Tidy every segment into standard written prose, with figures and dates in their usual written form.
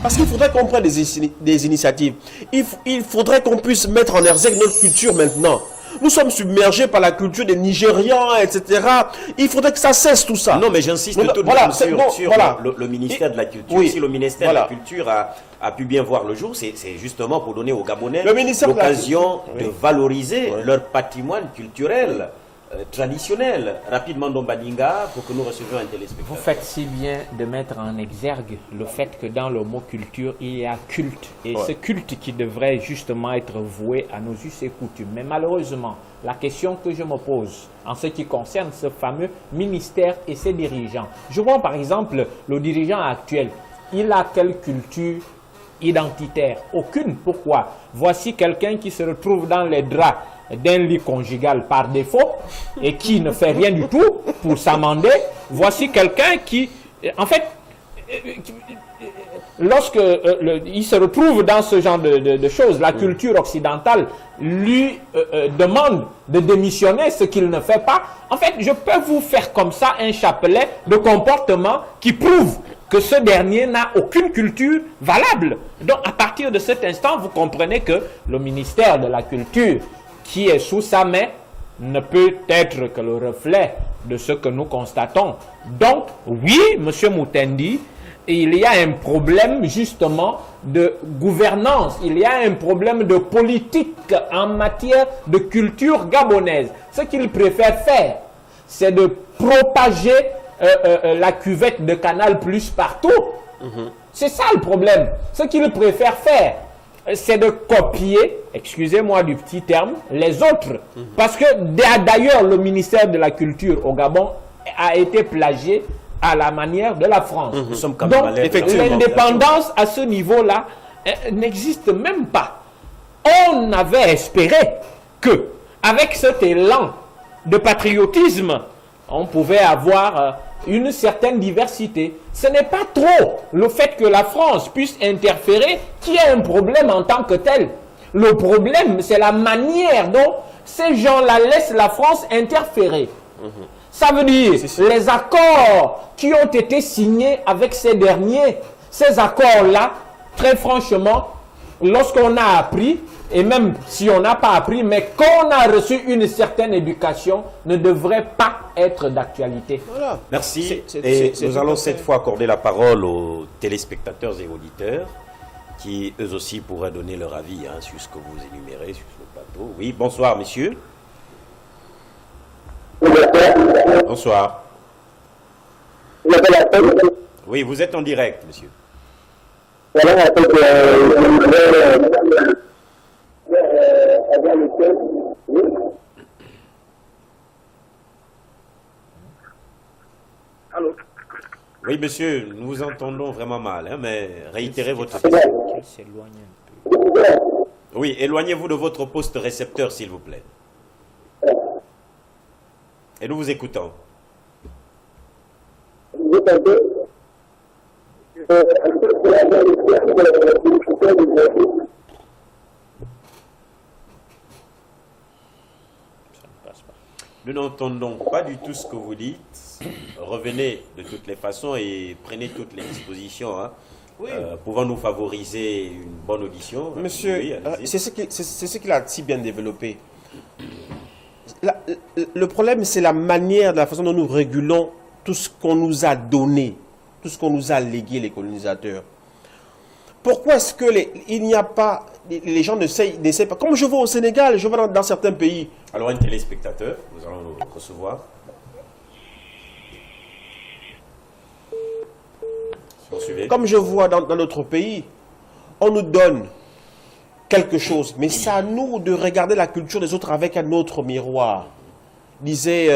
Parce qu'il faudrait qu'on prenne des initiatives. Il faudrait qu'on puisse mettre en exergue notre culture maintenant. Nous sommes submergés par la culture des Nigérians, etc. Il faudrait que ça cesse tout ça. Non, mais j'insiste tout de même sur le ministère de la Culture. Oui, si le ministère de la Culture a pu bien voir le jour, c'est justement pour donner aux Gabonais l'occasion de valoriser leur patrimoine culturel traditionnel. Rapidement, Dombaninga, pour que nous recevions un téléspectateur. Vous faites si bien de mettre en exergue le fait que dans le mot culture, il y a culte. Et ce culte qui devrait justement être voué à nos us et coutumes. Mais malheureusement, la question que je me pose en ce qui concerne ce fameux ministère et ses dirigeants. Je vois par exemple le dirigeant actuel. Il a quelle culture identitaire? Aucune. Pourquoi? Voici quelqu'un qui se retrouve dans les draps d'un lit conjugal par défaut et qui ne fait rien du tout pour s'amender. Voici quelqu'un qui, en fait, lorsque il se retrouve dans ce genre de choses, la culture occidentale lui demande de démissionner, ce qu'il ne fait pas. En fait, je peux vous faire comme ça un chapelet de comportement qui prouve que ce dernier n'a aucune culture valable. Donc, à partir de cet instant, vous comprenez que le ministère de la Culture qui est sous sa main ne peut être que le reflet de ce que nous constatons. Donc, oui, M. Moutendi, il y a un problème justement de gouvernance, il y a un problème de politique en matière de culture gabonaise. Ce qu'il préfère faire, c'est de propager la cuvette de Canal Plus partout. C'est ça le problème. Ce qu'il préfère faire, c'est de copier, excusez-moi du petit terme, les autres. Parce que d'ailleurs, le ministère de la Culture au Gabon a été plagié à la manière de la France. Nous sommes quand même donc, l'indépendance à ce niveau-là n'existe même pas. On avait espéré que, avec cet élan de patriotisme, on pouvait avoir une certaine diversité. Ce n'est pas trop le fait que la France puisse interférer qui est un problème en tant que tel. Le problème, c'est la manière dont ces gens-là laissent la France interférer. Ça veut dire les accords qui ont été signés avec ces derniers, ces accords-là, très franchement, lorsqu'on a appris, et même si on n'a pas appris, mais qu'on a reçu une certaine éducation, ne devrait pas être d'actualité. Voilà. Merci. Et nous allons cette fois accorder la parole aux téléspectateurs et auditeurs qui, eux aussi, pourraient donner leur avis sur ce que vous énumérez sur le plateau. Oui, bonsoir, messieurs. Bonsoir. Oui, vous êtes en direct, monsieur. Allô? Oui, monsieur, nous vous entendons vraiment mal, mais réitérez votre question. Oui, éloignez-vous de votre poste récepteur, s'il vous plaît. Et nous vous écoutons. Nous n'entendons pas du tout ce que vous dites. Revenez de toutes les façons et prenez toutes les dispositions pouvant nous favoriser une bonne audition. Monsieur, oui, c'est ce qu'il a si bien développé. Le problème, c'est la manière, de la façon dont nous régulons tout ce qu'on nous a donné, tout ce qu'on nous a légué, les colonisateurs. Pourquoi est-ce que il n'y a pas, les gens n'essaient pas, comme je vois au Sénégal, je vois dans certains pays. Alors un téléspectateur, nous allons le recevoir. Comme je vois dans notre pays, on nous donne quelque chose, mais c'est à nous de regarder la culture des autres avec un autre miroir. Disait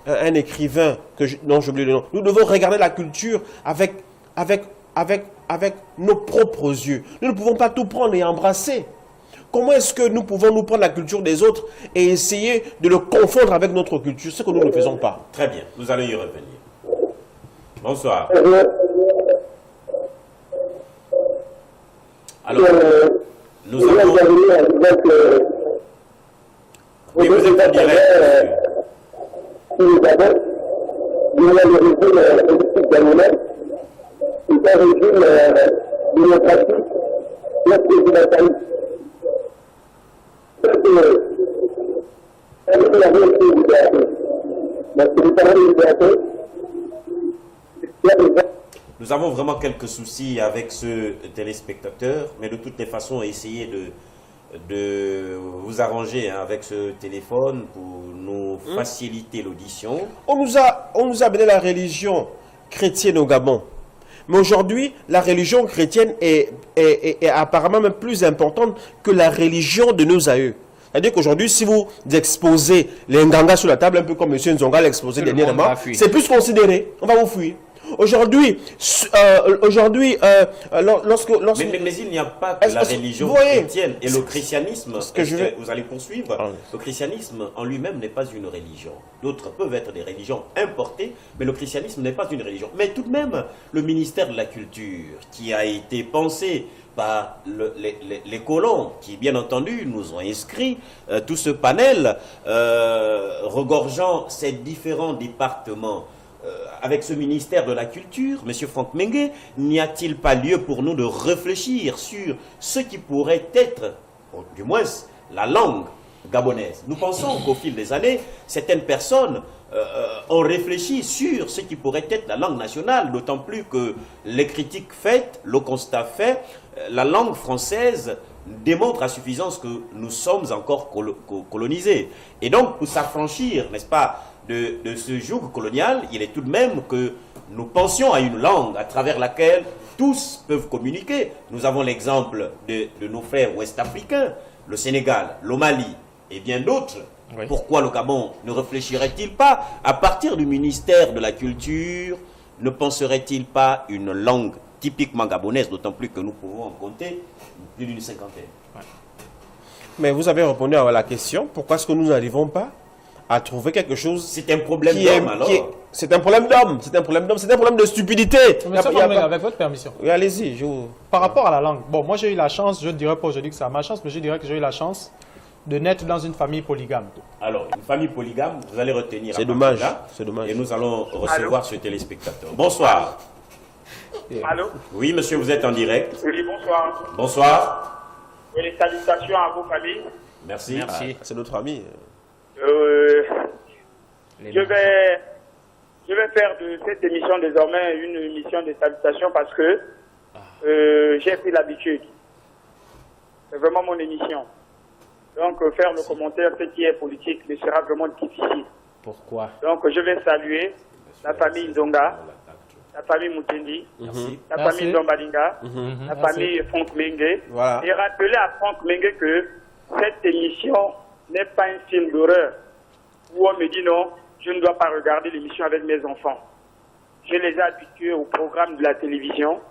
un écrivain, non, j'oublie le nom. Nous devons regarder la culture avec nos propres yeux. Nous ne pouvons pas tout prendre et embrasser. Comment est-ce que nous pouvons nous prendre la culture des autres et essayer de le confondre avec notre culture, ce que nous ne faisons pas? Très bien, nous allons y revenir. Bonsoir. Alors, nous allons... Oui, vous êtes en direct, monsieur. Nous avons vraiment quelques soucis avec ce téléspectateur, mais de toutes les façons, essayez de vous arranger avec ce téléphone pour nous faciliter l'audition. On nous a amené la religion chrétienne au Gabon. Mais aujourd'hui, la religion chrétienne est apparemment même plus importante que la religion de nos aïeux. C'est-à-dire qu'aujourd'hui, si vous exposez les Nganga sur la table, un peu comme M. Nzonga l'a exposé dernièrement, c'est plus considéré. On va vous fuir. Aujourd'hui, lorsque... Mais il n'y a pas que la religion chrétienne et le christianisme. Vous allez poursuivre. Le christianisme en lui-même n'est pas une religion. D'autres peuvent être des religions importées, mais le christianisme n'est pas une religion. Mais tout de même, le ministère de la Culture, qui a été pensé par les colons, qui bien entendu nous ont inscrit tout ce panel, regorgeant ces différents départements, avec ce ministère de la Culture, M. Franck Mengue, n'y a-t-il pas lieu pour nous de réfléchir sur ce qui pourrait être, du moins, la langue gabonaise? Nous pensons qu'au fil des années, certaines personnes ont réfléchi sur ce qui pourrait être la langue nationale, d'autant plus que les critiques faites, le constat fait, la langue française démontre à suffisance que nous sommes encore colonisés. Et donc, pour s'affranchir, n'est-ce pas, de ce joug colonial, il est tout de même que nous pensions à une langue à travers laquelle tous peuvent communiquer. Nous avons l'exemple de nos frères ouest-africains, le Sénégal, le Mali et bien d'autres. Oui. Pourquoi le Gabon ne réfléchirait-il pas, à partir du ministère de la Culture, ne penserait-il pas une langue typiquement gabonaise, d'autant plus que nous pouvons en compter plus d'une cinquantaine. Ouais. Mais vous avez répondu à la question, pourquoi est-ce que nous n'arrivons pas à trouver quelque chose? C'est un problème d'homme, alors. C'est un problème d'homme, c'est un problème d'homme, c'est un problème de stupidité. Avec votre permission. Oui, allez-y. Par rapport à la langue, bon, moi j'ai eu la chance, je ne dirais pas aujourd'hui que c'est ma chance, mais je dirais que j'ai eu la chance de naître dans une famille polygame. Alors, une famille polygame, vous allez retenir. C'est dommage, c'est dommage. Et nous allons recevoir ce téléspectateur. Bonsoir. Allô? Oui, monsieur, vous êtes en direct. Oui, bonsoir. Bonsoir. Oui, les salutations à vos familles. Merci. Merci. C'est notre ami. Je vais faire de cette émission désormais une émission de salutations parce que j'ai pris l'habitude. C'est vraiment mon émission. Donc faire le commentaire, ce qui est politique, me sera vraiment difficile. Pourquoi? Donc je vais saluer la famille Nzonga, la famille Moutendi, la famille Ndombalinga, la famille Franck Mengue, voilà. Et rappeler à Franck Mengue que cette émission n'est pas un film d'horreur où on me dit non, je ne dois pas regarder l'émission avec mes enfants. Je les ai habitués au programme de la télévision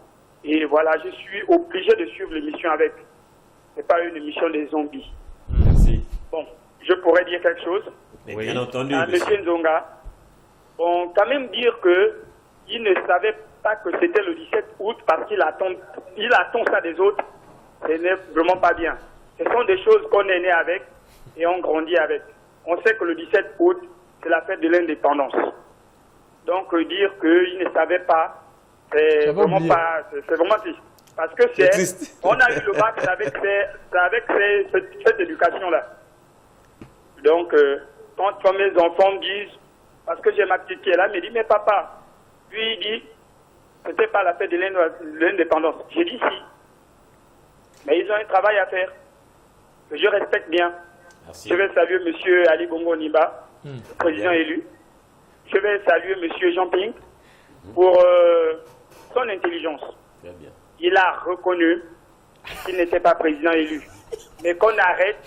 et voilà, je suis obligé de suivre l'émission avec. Ce n'est pas une émission des zombies. Merci. Bon, je pourrais dire quelque chose. Oui. Bien entendu. À M. Nzonga, bon, quand même dire qu'il ne savait pas que c'était le 17 août parce qu'il attend ça des autres, ce n'est vraiment pas bien. Ce sont des choses qu'on est né avec et on grandit avec. On sait que le 17 août, c'est la fête de l'indépendance. Donc dire qu'il ne savait pas, c'est vraiment pas, c'est vraiment triste. Parce que on a eu le bac avec cette éducation-là. Donc, quand mes enfants me disent, parce que j'ai ma petite qui est là, elle me dit, mais papa, lui il dit, c'était pas la fête de l'indépendance. J'ai dit si. Mais ils ont un travail à faire, que je respecte bien. Merci. Je vais saluer M. Ali Bongo Niba, président élu. Je vais saluer M. Jean Ping pour son intelligence. Bien, bien. Il a reconnu qu'il n'était pas président élu. Mais qu'on arrête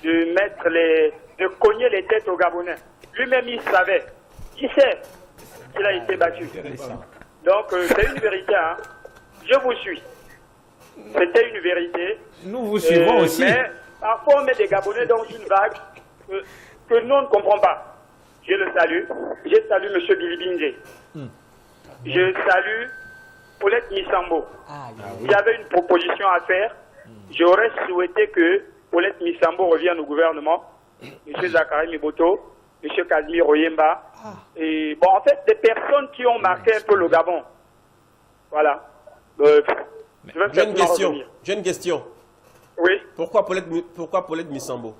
de cogner les têtes aux Gabonais. Lui-même, il savait. Il sait qu'il a été battu. Donc, c'est une vérité. Hein. Je vous suis. C'était une vérité. Nous vous suivons aussi. Mais parfois, on met des Gabonais dans une vague que nous ne comprenons pas. Je le salue. Je salue M. Bilibinze. Je salue Paulette Missambo. Il y avait une proposition à faire. J'aurais souhaité que Paulette Missambo revienne au gouvernement. M. Zachary Miboto, M. Casimir Oyemba. Et bon, en fait, des personnes qui ont marqué un peu le Gabon. Voilà. J'ai une question. Oui. Pourquoi Paulette Missambo?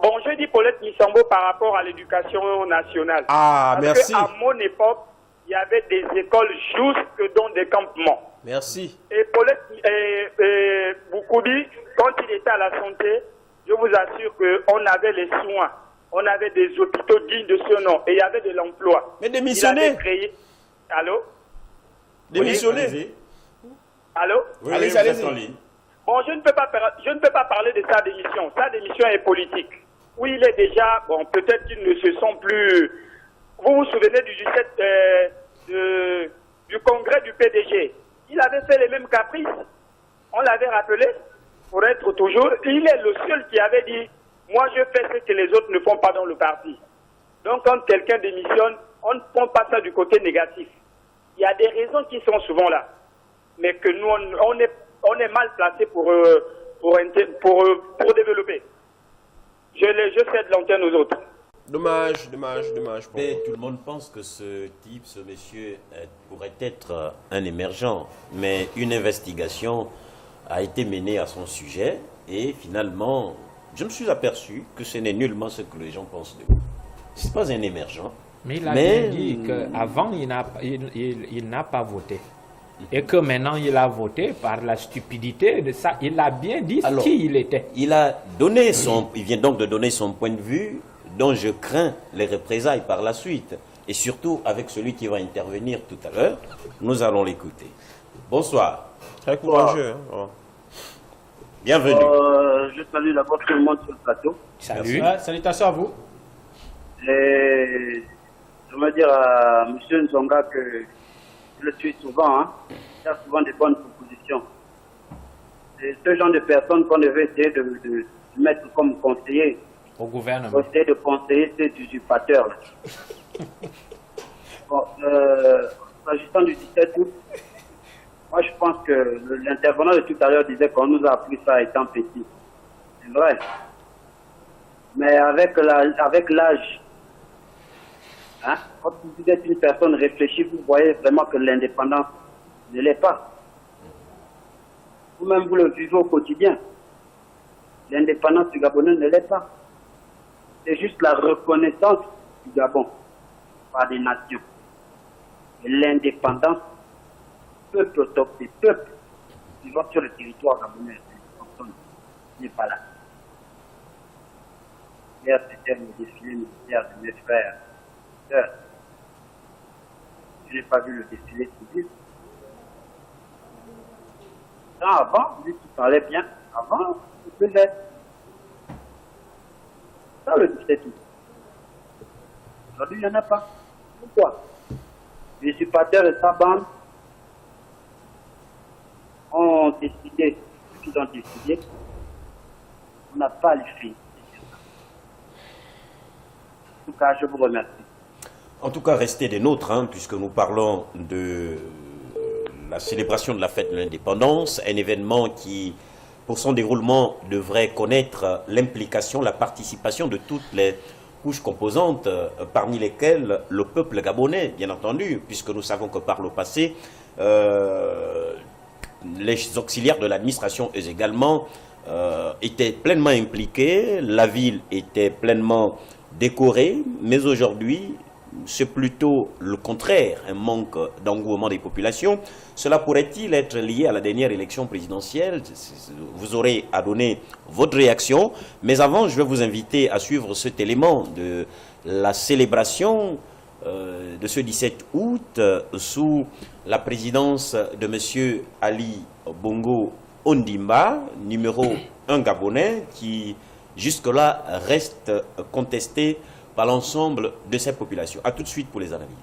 Bon, je dis Paulette Missambo par rapport à l'éducation nationale. Ah, merci. Parce qu'à mon époque, il y avait des écoles jusque dans des campements. Merci. Et Paulette Boukoubi, quand il était à la santé, je vous assure qu'on avait les soins. On avait des hôpitaux dignes de ce nom. Et il y avait de l'emploi. Mais démissionner. Allô? Démissionner. Oui, allô? Oui, allez-y. Bon, je ne peux pas parler de sa démission. Sa démission est politique. Oui, il est déjà... Bon, peut-être qu'il ne se sent plus... Vous vous souvenez du congrès du PDG? Il avait fait les mêmes caprices. On l'avait rappelé pour être toujours... Il est le seul qui avait dit « Moi, je fais ce que les autres ne font pas dans le parti. » Donc, quand quelqu'un démissionne, on ne prend pas ça du côté négatif. Il y a des raisons qui sont souvent là. Mais que nous, on est mal placé pour développer. Je cède l'antenne aux autres. Dommage. Mais tout le monde pense que ce monsieur pourrait être un émergent. Mais une investigation a été menée à son sujet et finalement, je me suis aperçu que ce n'est nullement ce que les gens pensent de lui. Ce n'est pas un émergent. Mais il a bien dit qu'avant, il n'a pas voté. Et que maintenant, il a voté par la stupidité de ça. Il a bien dit qui il était. Il vient donc de donner son point de vue, dont je crains les représailles par la suite. Et surtout avec celui qui va intervenir tout à l'heure. Nous allons l'écouter. Bonsoir. Très courageux. Hein. Bienvenue. Je salue d'abord tout le monde sur le plateau. Salut. Salutations à vous. Et je veux dire à M. Nzonga que je le suis souvent. Il a souvent des bonnes propositions. C'est ce genre de personnes qu'on devait essayer de mettre comme conseiller au gouvernement. Pour essayer de conseiller ces usurpateurs. Bon, s'agissant du 17 août, moi je pense que l'intervenant de tout à l'heure disait qu'on nous a appris ça étant petit. C'est vrai. Mais avec l'âge, quand vous êtes une personne réfléchie, vous voyez vraiment que l'indépendance ne l'est pas. Vous-même, vous le vivez au quotidien. L'indépendance du Gabonais ne l'est pas. C'est juste la reconnaissance du Gabon par des nations. Et l'indépendance, peuple autochtone, peuple vivant sur le territoire gabonais, n'est pas là. Hier, c'était le défilé militaire de mes frères. Je n'ai pas vu le défilé civil. Avant, lui qui parlait bien, avant, il faisait. Ça, le 17 août. Aujourd'hui, il n'y en a pas. Pourquoi? Les usurpateurs et sa bande ont décidé, ce qu'ils ont décidé, on n'a pas les filles. En tout cas, je vous remercie. En tout cas, restez des nôtres, puisque nous parlons de la célébration de la fête de l'indépendance, un événement qui, pour son déroulement, devrait connaître l'implication, la participation de toutes les couches composantes, parmi lesquelles le peuple gabonais, bien entendu, puisque nous savons que par le passé, les auxiliaires de l'administration, eux également, étaient pleinement impliqués, la ville était pleinement décorée, mais aujourd'hui, c'est plutôt le contraire, un manque d'engouement des populations. Cela pourrait-il être lié à la dernière élection présidentielle? Vous aurez à donner votre réaction. Mais avant, je vais vous inviter à suivre cet élément de la célébration de ce 17 août sous la présidence de M. Ali Bongo Ondimba, numéro 1 gabonais, qui jusque-là reste contesté par l'ensemble de cette population. A tout de suite pour les analyses.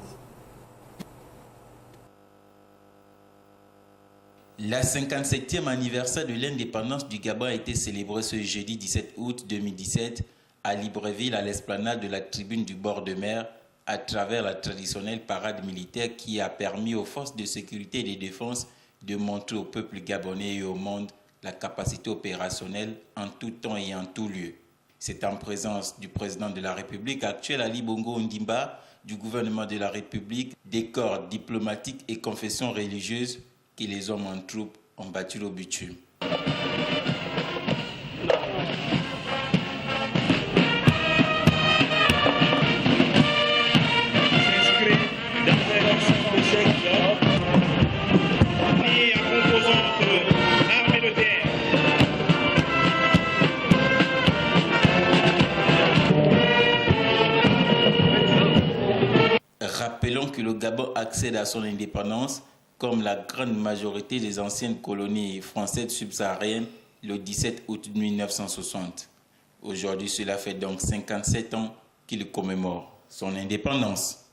La 57e anniversaire de l'indépendance du Gabon a été célébrée ce jeudi 17 août 2017 à Libreville, à l'esplanade de la tribune du bord de mer, à travers la traditionnelle parade militaire qui a permis aux forces de sécurité et de défense de montrer au peuple gabonais et au monde la capacité opérationnelle en tout temps et en tout lieu. C'est en présence du président de la République actuel, Ali Bongo Ondimba, du gouvernement de la République, des corps diplomatiques et confessions religieuses que les hommes en troupe ont battu le bitume. Rappelons que le Gabon accède à son indépendance, comme la grande majorité des anciennes colonies françaises subsahariennes, le 17 août 1960. Aujourd'hui, cela fait donc 57 ans qu'il commémore son indépendance.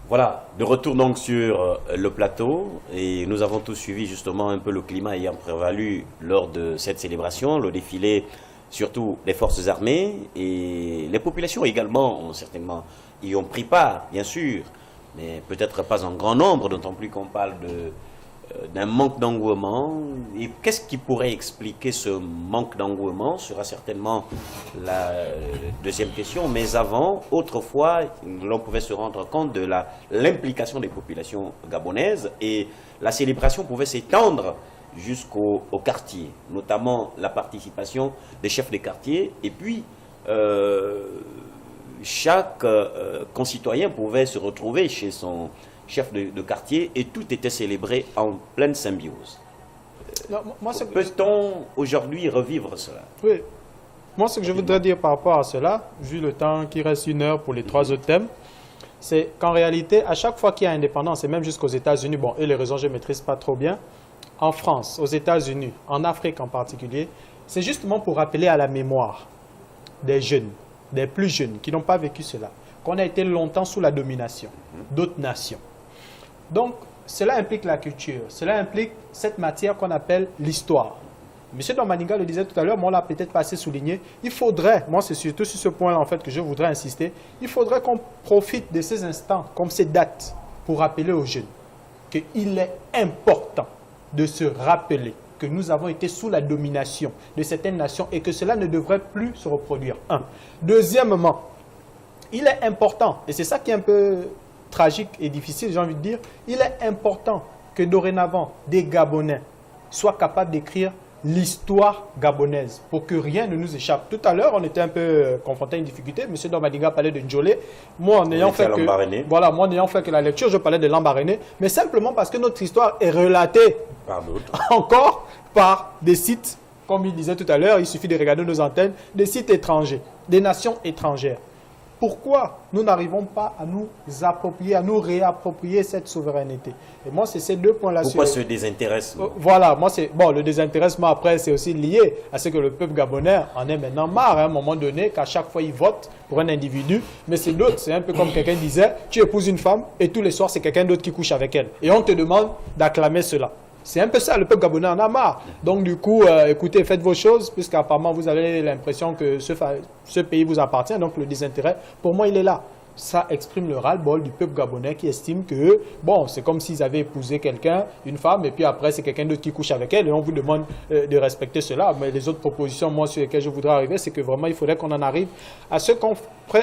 Voilà, de retour donc sur le plateau, et nous avons tous suivi justement un peu le climat ayant prévalu lors de cette célébration, le défilé surtout des forces armées, et les populations également ont certainement y ont pris part, bien sûr, mais peut-être pas en grand nombre, d'autant plus qu'on parle d'un manque d'engouement. Et qu'est-ce qui pourrait expliquer ce manque d'engouement sera certainement la deuxième question. Mais avant, autrefois, l'on pouvait se rendre compte de l'implication des populations gabonaises, et la célébration pouvait s'étendre jusqu'au quartier, notamment la participation des chefs des quartiers, et puis chaque concitoyen pouvait se retrouver chez son chef de quartier, et tout était célébré en pleine symbiose. Peut-on aujourd'hui revivre cela? Oui. Moi, ce que je voudrais dire par rapport à cela, vu le temps qui reste 1 heure pour les 3 autres thèmes, c'est qu'en réalité, à chaque fois qu'il y a indépendance, et même jusqu'aux États-Unis, bon, et les raisons je ne maîtrise pas trop bien, en France, aux États-Unis, en Afrique en particulier, c'est justement pour rappeler à la mémoire des jeunes, des plus jeunes, qui n'ont pas vécu cela, qu'on a été longtemps sous la domination d'autres nations. Donc, cela implique la culture, cela implique cette matière qu'on appelle l'histoire. M. Domaniga le disait tout à l'heure, moi on l'a peut-être pas assez souligné, il faudrait, moi c'est surtout sur ce point-là en fait que je voudrais insister, il faudrait qu'on profite de ces instants, comme ces dates, pour rappeler aux jeunes qu'il est important de se rappeler que nous avons été sous la domination de certaines nations et que cela ne devrait plus se reproduire. Un. Deuxièmement, il est important, et c'est ça qui est un peu tragique et difficile, j'ai envie de dire, il est important que dorénavant des Gabonais soient capables d'écrire l'histoire gabonaise pour que rien ne nous échappe. Tout à l'heure, on était un peu confronté à une difficulté. M. Domaniga parlait de Ndjolé. Moi, en ayant fait que la lecture, je parlais de Lambaréné, mais simplement parce que notre histoire est relatée encore par des sites, comme il disait tout à l'heure, il suffit de regarder nos antennes, des sites étrangers, des nations étrangères. Pourquoi nous n'arrivons pas à nous approprier, à nous réapproprier cette souveraineté? Et moi, c'est ces deux points-là. Pourquoi ce désintéressement? Voilà, moi, c'est bon, le désintéressement, après, c'est aussi lié à ce que le peuple gabonais en est maintenant marre, à un moment donné, qu'à chaque fois, il vote pour un individu. Mais c'est d'autres, c'est un peu comme quelqu'un disait, tu épouses une femme et tous les soirs, c'est quelqu'un d'autre qui couche avec elle. Et on te demande d'acclamer cela. C'est un peu ça, le peuple gabonais en a marre. Donc du coup, écoutez, faites vos choses, puisqu'apparemment vous avez l'impression que ce pays vous appartient, donc le désintérêt, pour moi, il est là. Ça exprime le ras-le-bol du peuple gabonais qui estime que, bon, c'est comme s'ils avaient épousé quelqu'un, une femme, et puis après, c'est quelqu'un d'autre qui couche avec elle, et on vous demande de respecter cela. Mais les autres propositions, moi, sur lesquelles je voudrais arriver, c'est que vraiment, il faudrait qu'on en arrive à ce qu'on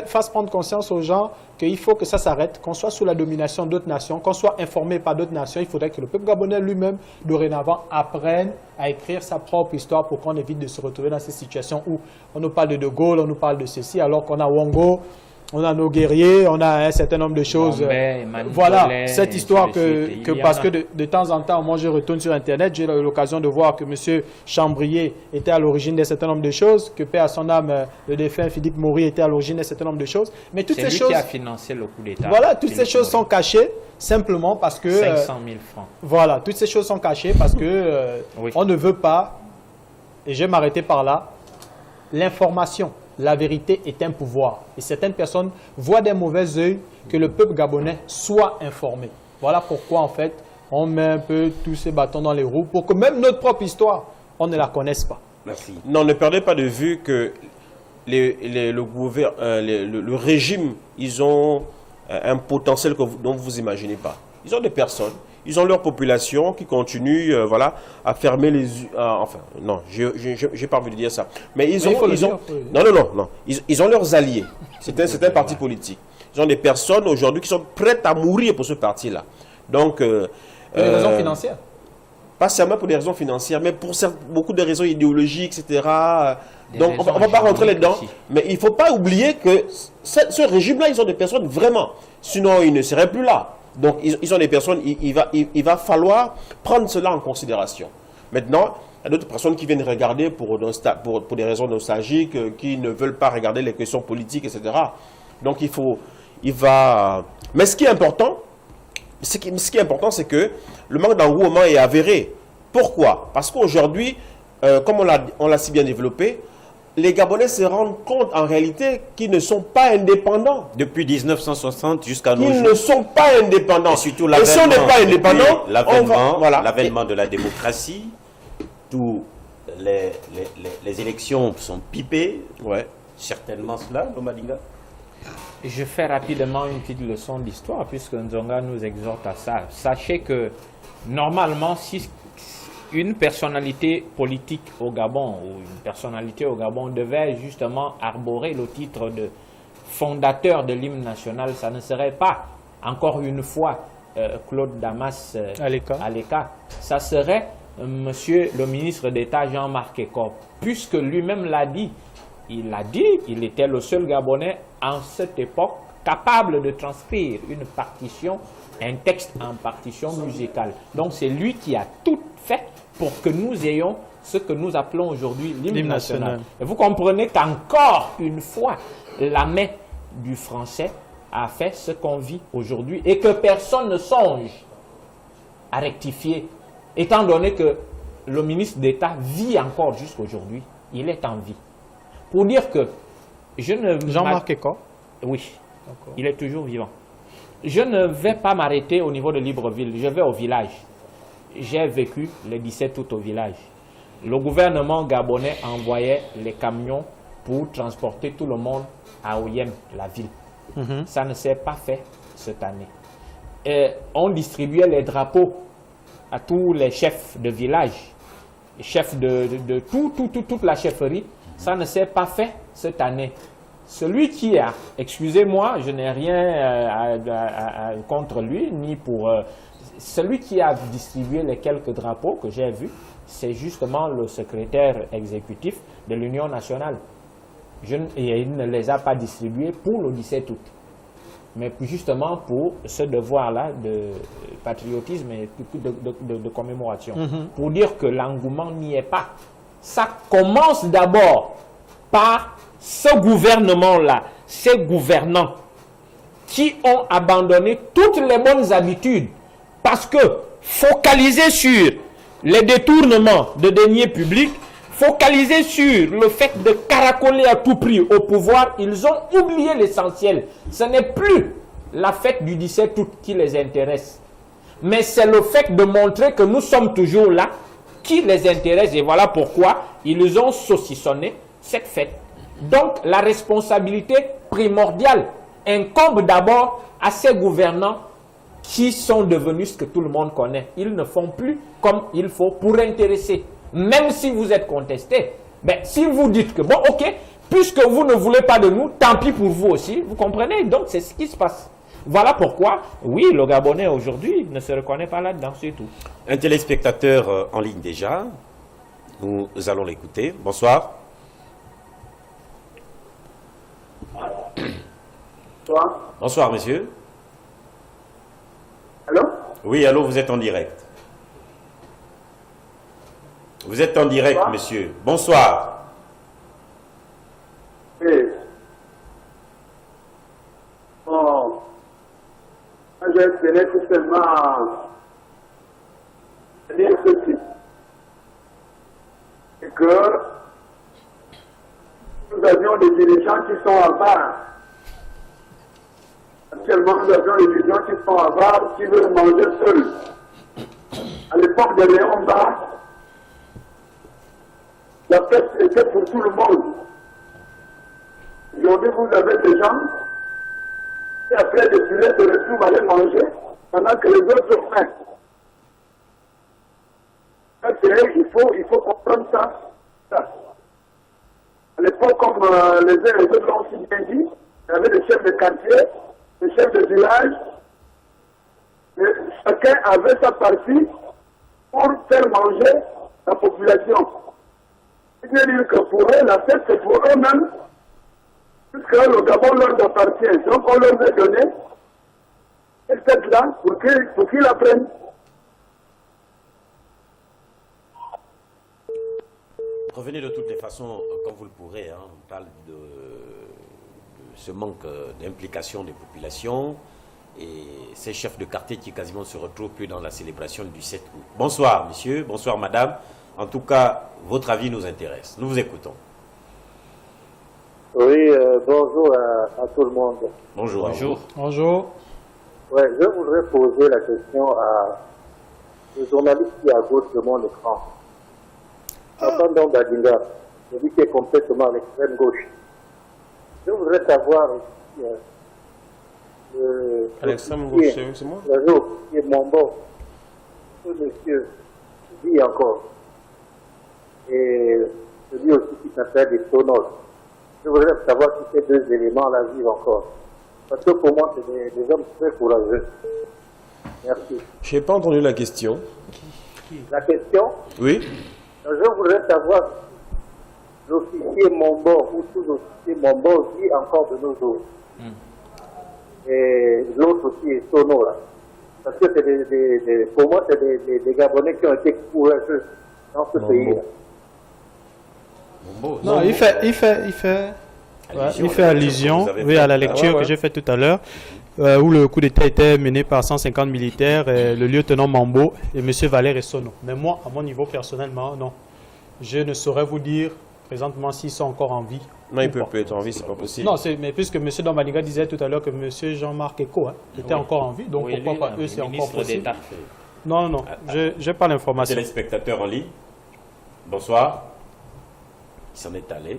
fasse prendre conscience aux gens qu'il faut que ça s'arrête, qu'on soit sous la domination d'autres nations, qu'on soit informé par d'autres nations. Il faudrait que le peuple gabonais lui-même, dorénavant, apprenne à écrire sa propre histoire pour qu'on évite de se retrouver dans ces situations où on nous parle de Gaulle, on nous parle de ceci, alors qu'on a Wongo, on a nos guerriers, on a un certain nombre de choses. Voilà, cette histoire parce que de temps en temps, moi je retourne sur Internet, j'ai l'occasion de voir que M. Chambrier était à l'origine d'un certain nombre de choses, que paix à son âme, le défunt Philippe Maury était à l'origine d'un certain nombre de choses. Mais toutes ces choses... qui a financé le coup d'État. Voilà, toutes ces choses sont cachées simplement parce que... 500 000 francs. Voilà, toutes ces choses sont cachées parce que on ne veut pas, et je vais m'arrêter par là, l'information. La vérité est un pouvoir. Et certaines personnes voient d'un mauvais œil que le peuple gabonais soit informé. Voilà pourquoi, en fait, on met un peu tous ces bâtons dans les roues pour que même notre propre histoire, on ne la connaisse pas. Merci. Non, ne perdez pas de vue que le régime, ils ont un potentiel dont vous n'imaginez pas. Ils ont des personnes, ils ont leur population qui continue voilà, à fermer les yeux. Enfin, non, je n'ai pas envie de dire ça. Mais ils ont leurs alliés. C'est un parti politique. Ils ont des personnes aujourd'hui qui sont prêtes à mourir pour ce parti-là. Donc, Pour des raisons financières. Pas seulement pour des raisons financières, mais pour beaucoup de raisons idéologiques, etc. Donc, on ne va pas rentrer là-dedans. Mais il ne faut pas oublier que ce régime-là, ils ont des personnes vraiment. Sinon, ils ne seraient plus là. Donc, ils ont des personnes, il va falloir prendre cela en considération. Maintenant, il y a d'autres personnes qui viennent regarder pour des raisons nostalgiques, qui ne veulent pas regarder les questions politiques, etc. Donc, mais ce qui est important, c'est que le manque d'engouement est avéré. Pourquoi? Parce qu'aujourd'hui, comme on l'a si bien développé, les Gabonais se rendent compte en réalité qu'ils ne sont pas indépendants. Depuis 1960 jusqu'à nos jours. Ils ne sont pas indépendants. Et surtout l'avènement, si on n'est pas indépendant, l'avènement de la démocratie, tous les élections sont pipées. Ouais. Certainement cela, Lomadinga. Je fais rapidement une petite leçon d'histoire puisque Nzonga nous exhorte à ça. Sachez que normalement, si une personnalité politique au Gabon ou une personnalité au Gabon devait justement arborer le titre de fondateur de l'hymne national, ça ne serait pas encore une fois Claude Damas Aleka, ça serait monsieur le ministre d'État Jean-Marc Ekop, puisque lui-même l'a dit. Il était le seul Gabonais en cette époque capable de transcrire une partition, un texte en partition musicale. Donc c'est lui qui a tout fait pour que nous ayons ce que nous appelons aujourd'hui l'hymne national. Et vous comprenez qu'encore une fois, la main du français a fait ce qu'on vit aujourd'hui et que personne ne songe à rectifier, étant donné que le ministre d'État vit encore jusqu'aujourd'hui. Il est en vie. Pour dire que je ne... Jean-Marc Ekop? Oui, il est toujours vivant. Je ne vais pas m'arrêter au niveau de Libreville, je vais au village. J'ai vécu le 17 août au village. Le gouvernement gabonais envoyait les camions pour transporter tout le monde à Oyem, la ville. Ça ne s'est pas fait cette année. Et on distribuait les drapeaux à tous les chefs de village, les chefs de toute la chefferie. Ça ne s'est pas fait cette année. Celui qui a, excusez-moi, je n'ai rien contre lui, ni pour... celui qui a distribué les quelques drapeaux que j'ai vus, c'est justement le secrétaire exécutif de l'Union nationale. Et il ne les a pas distribués pour le 17 août, mais justement pour ce devoir-là de patriotisme et de commémoration. Pour dire que l'engouement n'y est pas. Ça commence d'abord par ce gouvernement-là, ces gouvernants qui ont abandonné toutes les bonnes habitudes parce que focalisés sur les détournements de deniers publics, focalisés sur le fait de caracoler à tout prix au pouvoir, ils ont oublié l'essentiel. Ce n'est plus la fête du 17 août qui les intéresse, mais c'est le fait de montrer que nous sommes toujours là qui les intéresse, et voilà pourquoi ils ont saucissonné cette fête. Donc la responsabilité primordiale incombe d'abord à ces gouvernants qui sont devenus ce que tout le monde connaît. Ils ne font plus comme il faut pour intéresser. Même si vous êtes contesté, ben, si vous dites que bon ok, puisque vous ne voulez pas de nous, tant pis pour vous aussi, vous comprenez? Donc c'est ce qui se passe. Voilà oui, le Gabonais aujourd'hui ne se reconnaît pas là-dedans, c'est tout. Un téléspectateur en ligne déjà, nous allons l'écouter. Bonsoir. Bonsoir. Bonsoir, monsieur. Allô? Oui, allô, vous êtes en direct. Vous êtes en direct, bonsoir, monsieur. Bonsoir. Oui. Bon. Je tenais tout seulement à dire ceci. C'est que nous avions des dirigeants qui sont en bas. Actuellement, nous avions des dirigeants qui sont en bas, qui veulent manger seuls. À l'époque de Léon Bas, la fête était pour tout le monde. Aujourd'hui, vous avez des gens qui, après des filets, se retrouvent à aller manger pendant que les autres ont faim. Il faut comprendre ça. À l'époque, comme les uns et les autres l'ont si bien dit, il y avait des chefs de quartier, des chefs de village, Et chacun avait sa partie pour faire manger la population. C'est-à-dire que pour eux, la fête, c'est pour eux-mêmes, puisque le Gabon leur appartient. Donc on leur a donné cette fête-là pour qu'ils la prennent. Revenez de toutes les façons, comme vous le pourrez. Hein, on parle de ce manque d'implication des populations et ces chefs de quartier qui quasiment se retrouvent plus dans la célébration du 7 août. Bonsoir, monsieur. Bonsoir, madame. En tout cas, votre avis nous intéresse. Nous vous écoutons. Oui, bonjour à tout le monde. Bonjour. Bonjour. Bonjour. Ouais, je voudrais poser la question à le journaliste qui est à gauche de mon écran. Attendons Badinga, celui qui est complètement à l'extrême gauche. Je voudrais savoir à l'extrême gauche, c'est moi? Le jour qui est mon bon, ce monsieur vit encore. Et celui aussi qui s'appelle des Sonos. Je voudrais savoir si ces deux éléments-là vivent encore. Parce que pour moi, c'est des hommes très courageux. Merci. Je n'ai pas entendu la question. La question? Oui. Je voudrais savoir si l'officier Mombo ou sous-officier Mombo vit encore de nos jours. Et l'autre aussi est Sono, là. Parce que c'est pour moi, c'est des Gabonais qui ont été courageux dans ce pays-là. Non, il fait allusion à la lecture que j'ai faite tout à l'heure, où le coup d'État était mené par 150 militaires, le lieutenant Mambo et M. Valère et Sono. Mais moi, à mon niveau personnellement, non. Je ne saurais vous dire présentement s'ils sont encore en vie. Non, il ne peut plus être en vie, c'est pas possible. Non, mais puisque M. Domaniga disait tout à l'heure que M. Jean-Marc Eko était encore en vie, donc pourquoi pas eux, c'est encore possible. Non, je n'ai pas l'information. Téléspectateurs en ligne, bonsoir. Il s'en est allé.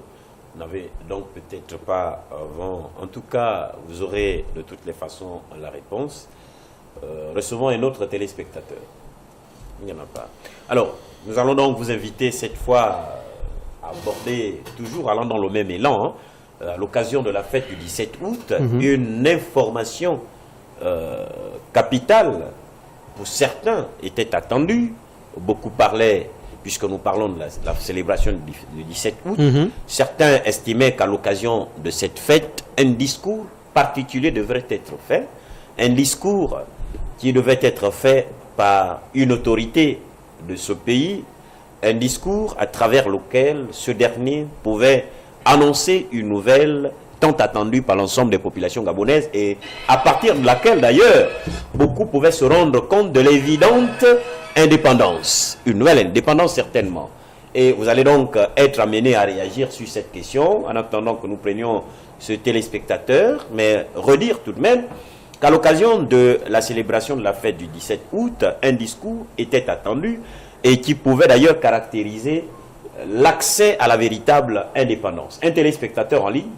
Vous n'avez donc peut-être pas avant. En tout cas, vous aurez de toutes les façons la réponse. Recevons un autre téléspectateur. Il n'y en a pas. Alors, nous allons donc vous inviter cette fois à aborder, toujours allant dans le même élan, hein, à l'occasion de la fête du 17 août, une information capitale, pour certains, était attendue. Beaucoup parlaient, puisque nous parlons de la célébration du 17 août, certains estimaient qu'à l'occasion de cette fête, un discours particulier devrait être fait, un discours qui devait être fait par une autorité de ce pays, un discours à travers lequel ce dernier pouvait annoncer une nouvelle tant attendue par l'ensemble des populations gabonaises et à partir de laquelle d'ailleurs beaucoup pouvaient se rendre compte de l'évidente indépendance, une nouvelle indépendance certainement. Et vous allez donc être amené à réagir sur cette question en attendant que nous prenions ce téléspectateur, mais redire tout de même qu'à l'occasion de la célébration de la fête du 17 août, un discours était attendu et qui pouvait d'ailleurs caractériser l'accès à la véritable indépendance. Un téléspectateur en ligne.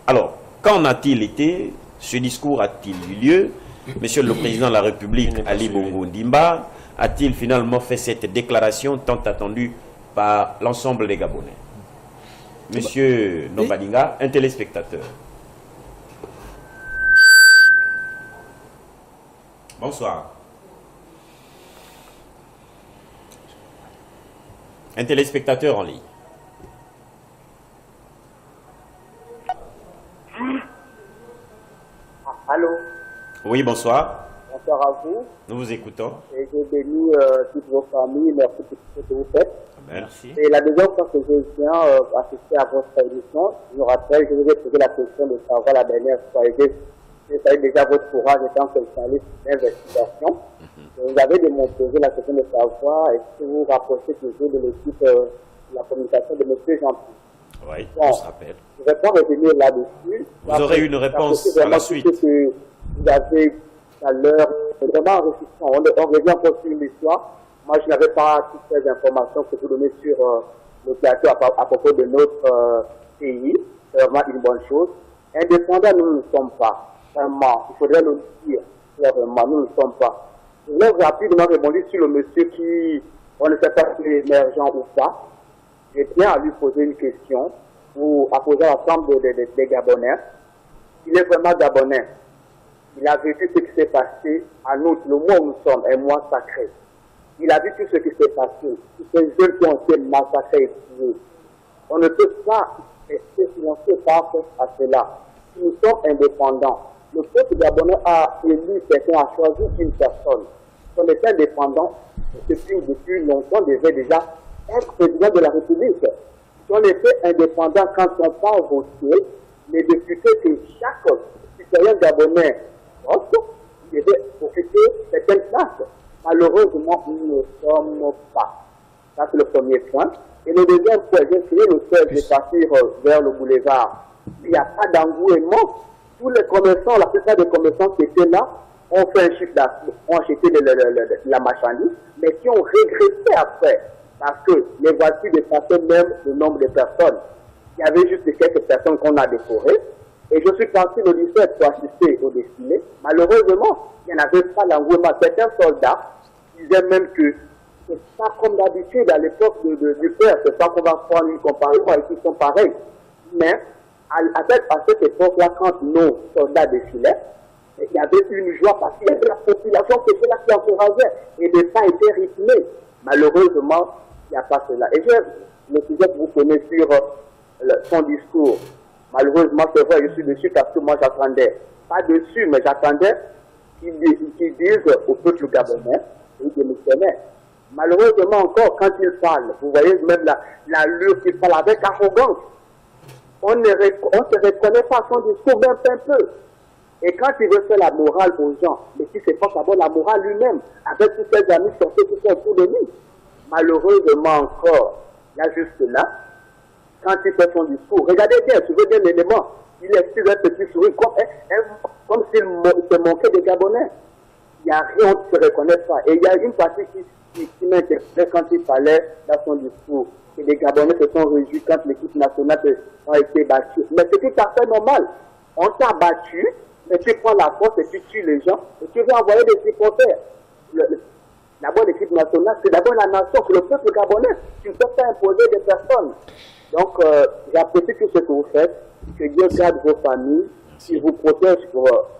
Alors, qu'en a-t-il été? Ce discours a-t-il eu lieu? Monsieur le Président de la République, Ali Bongo Ndimba, a-t-il finalement fait cette déclaration tant attendue par l'ensemble des Gabonais? Monsieur Nombadinga, un téléspectateur. Bonsoir. Un téléspectateur en ligne. Allô? Oui, bonsoir. Bonsoir à vous. Nous vous écoutons. Et je bénis toutes vos familles. Merci pour tout ce que vous faites. Merci. Et la deuxième fois que je viens assister à votre émission, je me rappelle, je vous ai posé la question de savoir la dernière fois. J'ai salué déjà votre courage étant que journaliste d'investigation. Vous avez posé la question de savoir est-ce que vous vous rapprochez toujours de l'équipe de la communication de M. Jean-Pierre. Oui, on se rappelle. Je vais pas revenir là-dessus. Vous aurez une réponse à la suite. Que vous avez tout à l'heure, c'est vraiment enrichissant. On revient encore sur une histoire. Moi, je n'avais pas toutes ces informations que vous donnez sur le plateau à propos de notre pays. C'est vraiment une bonne chose. Indépendants, nous ne sommes pas. Vraiment, il faudrait le dire. Vraiment, nous ne sommes pas. Je vais rapidement répondre sur le monsieur qui, on ne sait pas s'il est émergent ou pas. Je tiens à lui poser une question ou à poser à l'ensemble des Gabonais. Il est vraiment Gabonais. Il a vécu ce qui s'est passé en août, le mois où nous sommes, un mois sacré. Il a vu tout ce qui s'est passé, tous ces jeunes qui ont été massacrés et tués. On ne peut pas rester silencieux par rapport à cela. Nous sommes indépendants. Le peuple gabonais a élu quelqu'un, a choisi une personne. Si on était indépendant, depuis longtemps, devait déjà être président de la République. Si on était indépendant quand on part voter, les députés que chaque citoyen gabonais vote, il devait occuper certaines places. Malheureusement, nous ne sommes pas. Ça, c'est le premier point. Et le deuxième point, j'ai essayé le fait de partir vers le boulevard. Il n'y a pas d'engouement. Tous les commerçants, la plupart des commerçants qui étaient là, ont fait un chiffre d'affaires, ont acheté la marchandise, mais qui ont régressé après. Parce que les voitures dépassaient même le nombre de personnes. Il y avait juste quelques personnes qu'on a décorées. Et je suis parti le 17 pour assister au défilé. Malheureusement, il n'y en avait pas d'engouement. Certains soldats disaient même que c'est pas comme d'habitude à l'époque du père. C'est pas qu'on va prendre une comparaison avec qui sont pareils. Mais à cette époque-là, quand nos soldats défilaient, il y avait une joie parce qu'il y avait la population qui était là qui encourageait et les pas étaient rythmés. Malheureusement, il n'y a pas cela. Et le sujet que vous connaissez sur son discours. Malheureusement, c'est vrai, je suis dessus parce que moi j'attendais. Pas dessus, mais j'attendais qu'ils disent au peuple gabonais, ils démissionnaient. Malheureusement encore, quand ils parlent, vous voyez même l'allure qu'ils parlent avec arrogance. On ne se reconnaît pas son discours même un peu. Et quand il veut faire la morale aux gens, mais qui se passe d'abord la morale lui-même, avec tous ses amis sortis qui sont autour de lui. Malheureusement encore, là juste là, quand il fait son discours, regardez bien, tu veux bien l'élément, il explique un petit sourire comme s'il se manquait des Gabonais. Il n'y a rien, on ne se reconnaît pas. Et il y a une partie qui m'interpellait quand il parlait dans son discours. Et les Gabonais se sont réjouis quand l'équipe nationale a été battue. Mais c'est tout à fait normal. On t'a battu, mais tu prends la force et tu tues les gens, et tu veux envoyer des supporters. D'abord l'équipe nationale, c'est d'abord la nation, c'est le peuple gabonais. Tu ne peux pas imposer des personnes. Donc, j'apprécie tout ce que vous faites, que Dieu garde vos familles, qu'il vous protège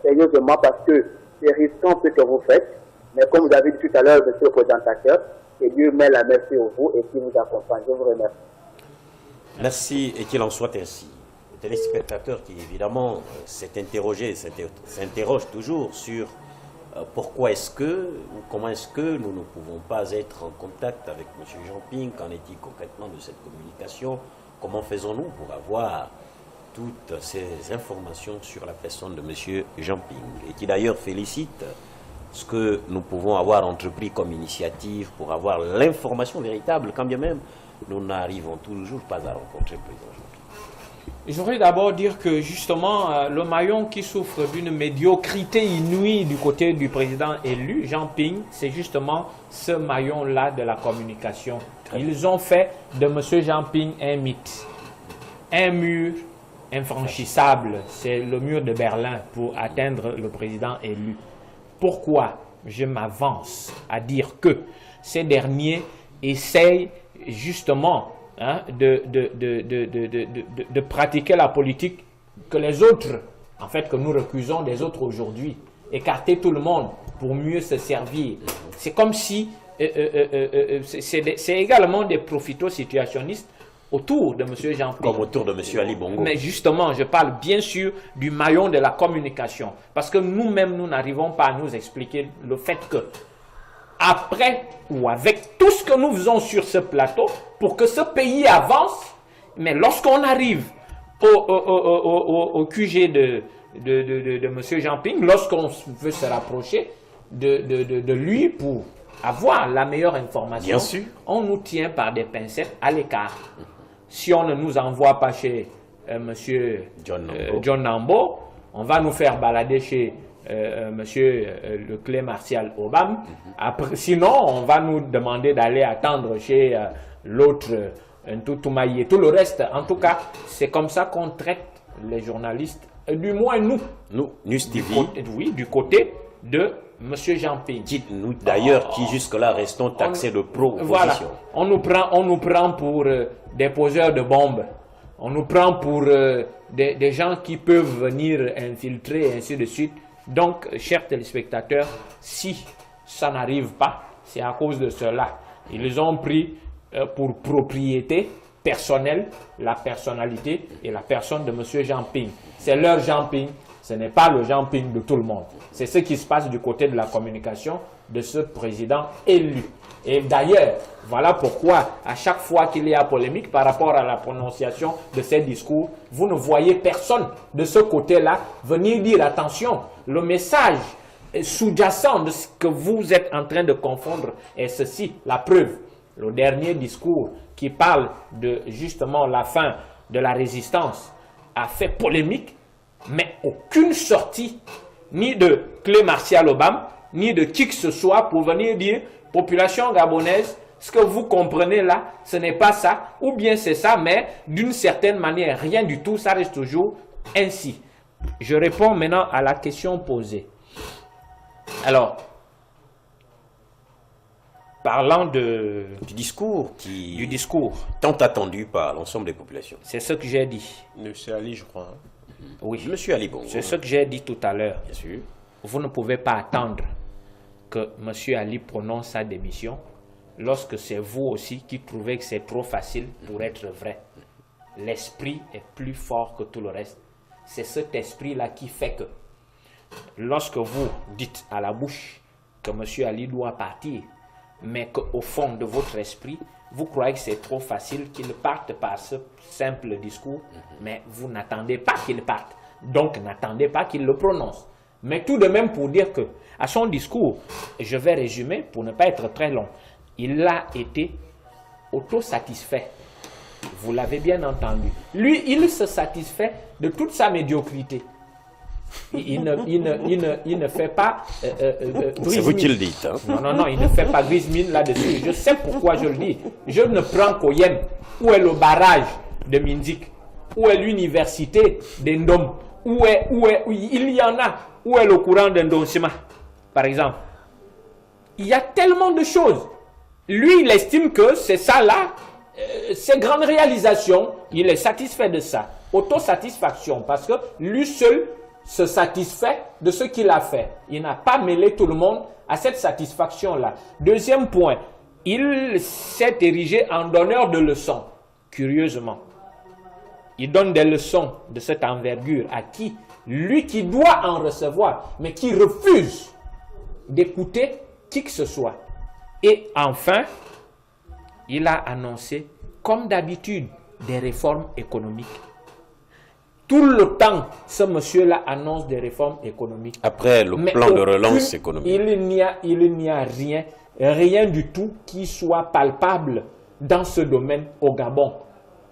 sérieusement parce que c'est risquant ce que vous faites. Mais comme vous avez dit tout à l'heure, monsieur le présentateur, que Dieu met la merci sur vous et qu'il vous accompagne. Je vous remercie. Merci et qu'il en soit ainsi. Le téléspectateur qui évidemment s'est interrogé, s'interroge toujours sur pourquoi est-ce que, ou comment est-ce que nous ne pouvons pas être en contact avec M. Jean-Ping, qu'en est-il concrètement de cette communication, comment faisons-nous pour avoir toutes ces informations sur la personne de M. Jean-Ping, et qui d'ailleurs félicite ce que nous pouvons avoir entrepris comme initiative pour avoir l'information véritable, quand bien même nous n'arrivons toujours pas à rencontrer le président Jean-Ping. Je voudrais d'abord dire que justement, le maillon qui souffre d'une médiocrité inouïe du côté du président élu, Jean-Ping, c'est justement ce maillon-là de la communication. Ils ont fait de M. Jean-Ping un mythe, un mur infranchissable, c'est le mur de Berlin pour atteindre le président élu. Pourquoi je m'avance à dire que ces derniers essayent justement de pratiquer la politique que les autres, en fait, que nous recusons des autres aujourd'hui, écarter tout le monde pour mieux se servir. C'est comme si c'est également des profito-situationnistes autour de M. Jean-Ping. Comme autour de M. Ali Bongo. Mais justement, je parle bien sûr du maillon de la communication. Parce que nous-mêmes, nous n'arrivons pas à nous expliquer le fait que, après ou avec tout ce que nous faisons sur ce plateau, pour que ce pays avance, mais lorsqu'on arrive au QG de M. Jean-Ping, lorsqu'on veut se rapprocher de lui pour avoir la meilleure information, bien sûr, on nous tient par des pincettes à l'écart. Si on ne nous envoie pas chez M. John Nambo, on va nous faire balader chez M. Leclerc Martial Obama. Après, sinon, on va nous demander d'aller attendre chez l'autre Ntoumaïe. Tout le reste, en tout cas, c'est comme ça qu'on traite les journalistes, du moins nous. Nous, News TV. Oui, du côté de M. Jean-Ping. Dites-nous d'ailleurs qui jusque-là restons taxés de pro-opposition. Voilà, on nous prend pour des poseurs de bombes. On nous prend pour des gens qui peuvent venir infiltrer et ainsi de suite. Donc, chers téléspectateurs, si ça n'arrive pas, c'est à cause de cela. Ils ont pris pour propriété personnelle la personnalité et la personne de M. Jean Ping. C'est leur Jean Ping, ce n'est pas le Jean Ping de tout le monde. C'est ce qui se passe du côté de la communication de ce président élu. Et d'ailleurs, voilà pourquoi à chaque fois qu'il y a polémique par rapport à la prononciation de ces discours, vous ne voyez personne de ce côté-là venir dire attention, le message sous-jacent de ce que vous êtes en train de confondre est ceci, la preuve. Le dernier discours qui parle de justement la fin de la résistance a fait polémique, mais aucune sortie ni de Clé Martial Obama, ni de qui que ce soit pour venir dire population gabonaise, ce que vous comprenez là, ce n'est pas ça, ou bien c'est ça, mais d'une certaine manière, rien du tout, ça reste toujours ainsi. Je réponds maintenant à la question posée. Alors, parlant du discours tant attendu par l'ensemble des populations. C'est ce que j'ai dit. Monsieur Ali, je crois. Hein. Oui. Monsieur Ali, bon. C'est ce que j'ai dit tout à l'heure. Bien sûr. Vous ne pouvez pas attendre que Monsieur Ali prononce sa démission lorsque c'est vous aussi qui trouvez que c'est trop facile pour être vrai. L'esprit est plus fort que tout le reste. C'est cet esprit-là qui fait que lorsque vous dites à la bouche que Monsieur Ali doit partir, mais qu'au fond de votre esprit, vous croyez que c'est trop facile qu'il parte par ce simple discours, mais vous n'attendez pas qu'il parte. Donc, n'attendez pas qu'il le prononce. Mais tout de même pour dire que, à son discours, je vais résumer pour ne pas être très long, il a été autosatisfait. Vous l'avez bien entendu. Lui, il se satisfait de toute sa médiocrité. Il ne fait pas c'est vous qui le dites. Hein? Non, il ne fait pas grise mine là-dessus. Je sais pourquoi je le dis. Je ne prends qu'au Yem, où est le barrage de Minzik, où est l'université d'Endom, où il y en a, où est le courant d'Endonsima, par exemple. Il y a tellement de choses. Lui, il estime que c'est ça là, ces grandes réalisations, il est satisfait de ça. Autosatisfaction, parce que lui seul se satisfait de ce qu'il a fait. Il n'a pas mêlé tout le monde à cette satisfaction-là. Deuxième point, il s'est érigé en donneur de leçons, curieusement. Il donne des leçons de cette envergure à qui? Lui qui doit en recevoir, mais qui refuse d'écouter qui que ce soit. Et enfin, il a annoncé, comme d'habitude, des réformes économiques. Tout le temps, ce monsieur-là annonce des réformes économiques. Après le plan de relance économique. Il n'y a rien du tout qui soit palpable dans ce domaine au Gabon.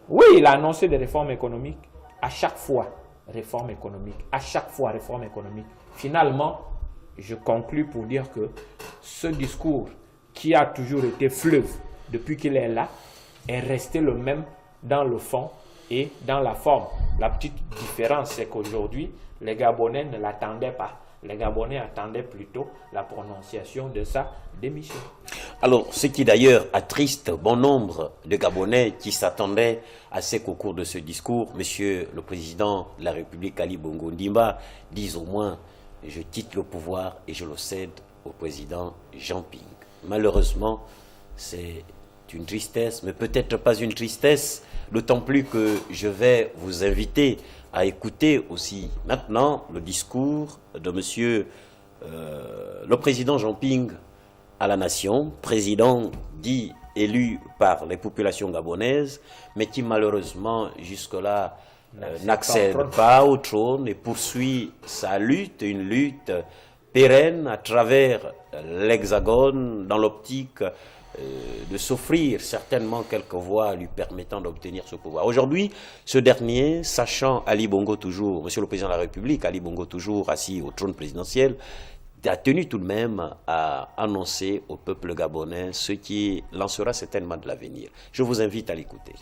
Oui, il a annoncé des réformes économiques. À chaque fois, réforme économique. À chaque fois, réforme économique. Finalement, je conclus pour dire que ce discours qui a toujours été fleuve depuis qu'il est là, est resté le même dans le fond et dans la forme. La petite différence, c'est qu'aujourd'hui, les Gabonais ne l'attendaient pas. Les Gabonais attendaient plutôt la prononciation de sa démission. Alors, ce qui d'ailleurs attriste bon nombre de Gabonais qui s'attendaient à ce qu'au cours de ce discours, Monsieur le Président de la République, Ali Bongo Ndimba, dise au moins « Je quitte le pouvoir et je le cède au Président Jean Ping ». Malheureusement, c'est une tristesse, mais peut-être pas une tristesse, d'autant plus que je vais vous inviter à écouter aussi maintenant le discours de monsieur le président Jean Ping à la nation, président dit élu par les populations gabonaises, mais qui malheureusement jusque-là n'accède pas au trône et poursuit sa lutte, une lutte pérenne à travers l'Hexagone dans l'optique de s'offrir certainement quelques voies lui permettant d'obtenir ce pouvoir. Aujourd'hui, ce dernier, sachant Ali Bongo toujours, Monsieur le Président de la République, Ali Bongo toujours assis au trône présidentiel, a tenu tout de même à annoncer au peuple gabonais ce qui lancera certainement de l'avenir. Je vous invite à l'écouter.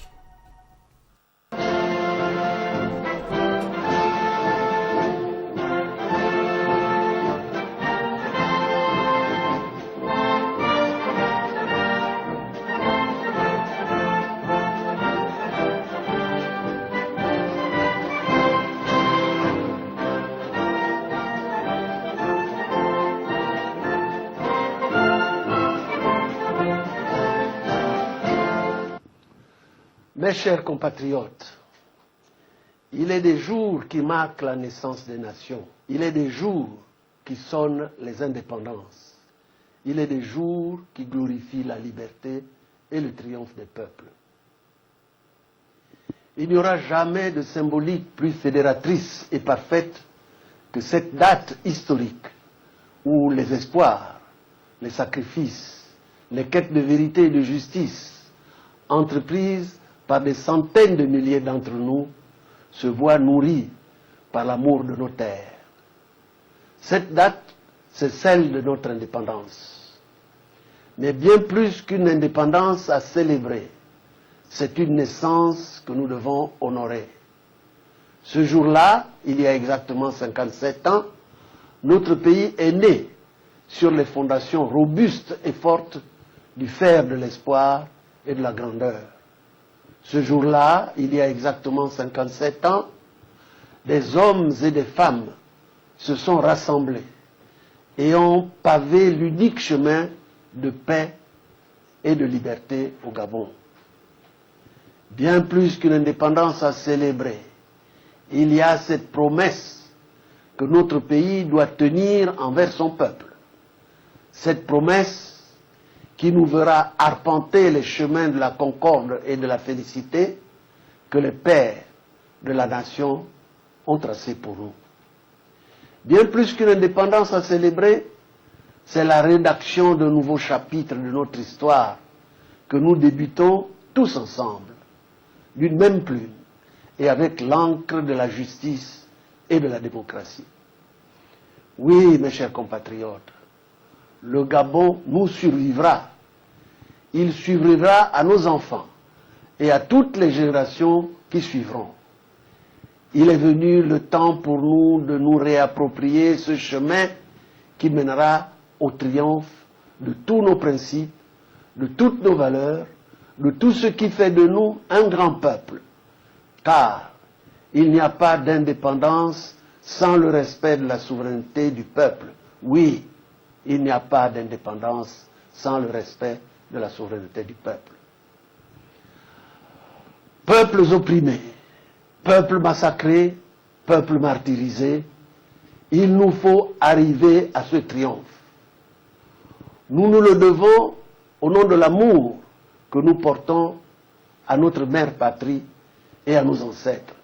Mes chers compatriotes, il est des jours qui marquent la naissance des nations. Il est des jours qui sonnent les indépendances. Il est des jours qui glorifient la liberté et le triomphe des peuples. Il n'y aura jamais de symbolique plus fédératrice et parfaite que cette date historique où les espoirs, les sacrifices, les quêtes de vérité et de justice, entreprises par des centaines de milliers d'entre nous, se voient nourris par l'amour de nos terres. Cette date, c'est celle de notre indépendance. Mais bien plus qu'une indépendance à célébrer, c'est une naissance que nous devons honorer. Ce jour-là, il y a exactement 57 ans, notre pays est né sur les fondations robustes et fortes du fer de l'espoir et de la grandeur. Ce jour-là, il y a exactement 57 ans, des hommes et des femmes se sont rassemblés et ont pavé l'unique chemin de paix et de liberté au Gabon. Bien plus qu'une indépendance à célébrer, il y a cette promesse que notre pays doit tenir envers son peuple. Cette promesse qui nous verra arpenter les chemins de la concorde et de la félicité que les pères de la nation ont tracés pour nous. Bien plus qu'une indépendance à célébrer, c'est la rédaction d'un nouveau chapitre de notre histoire que nous débutons tous ensemble, d'une même plume et avec l'encre de la justice et de la démocratie. Oui, mes chers compatriotes, le Gabon nous survivra. Il survivra à nos enfants et à toutes les générations qui suivront. Il est venu le temps pour nous de nous réapproprier ce chemin qui mènera au triomphe de tous nos principes, de toutes nos valeurs, de tout ce qui fait de nous un grand peuple. Car il n'y a pas d'indépendance sans le respect de la souveraineté du peuple. Oui, il n'y a pas d'indépendance sans le respect de la souveraineté du peuple. Peuples opprimés, peuples massacrés, peuples martyrisés, il nous faut arriver à ce triomphe. Nous nous le devons au nom de l'amour que nous portons à notre mère patrie et à nos ancêtres.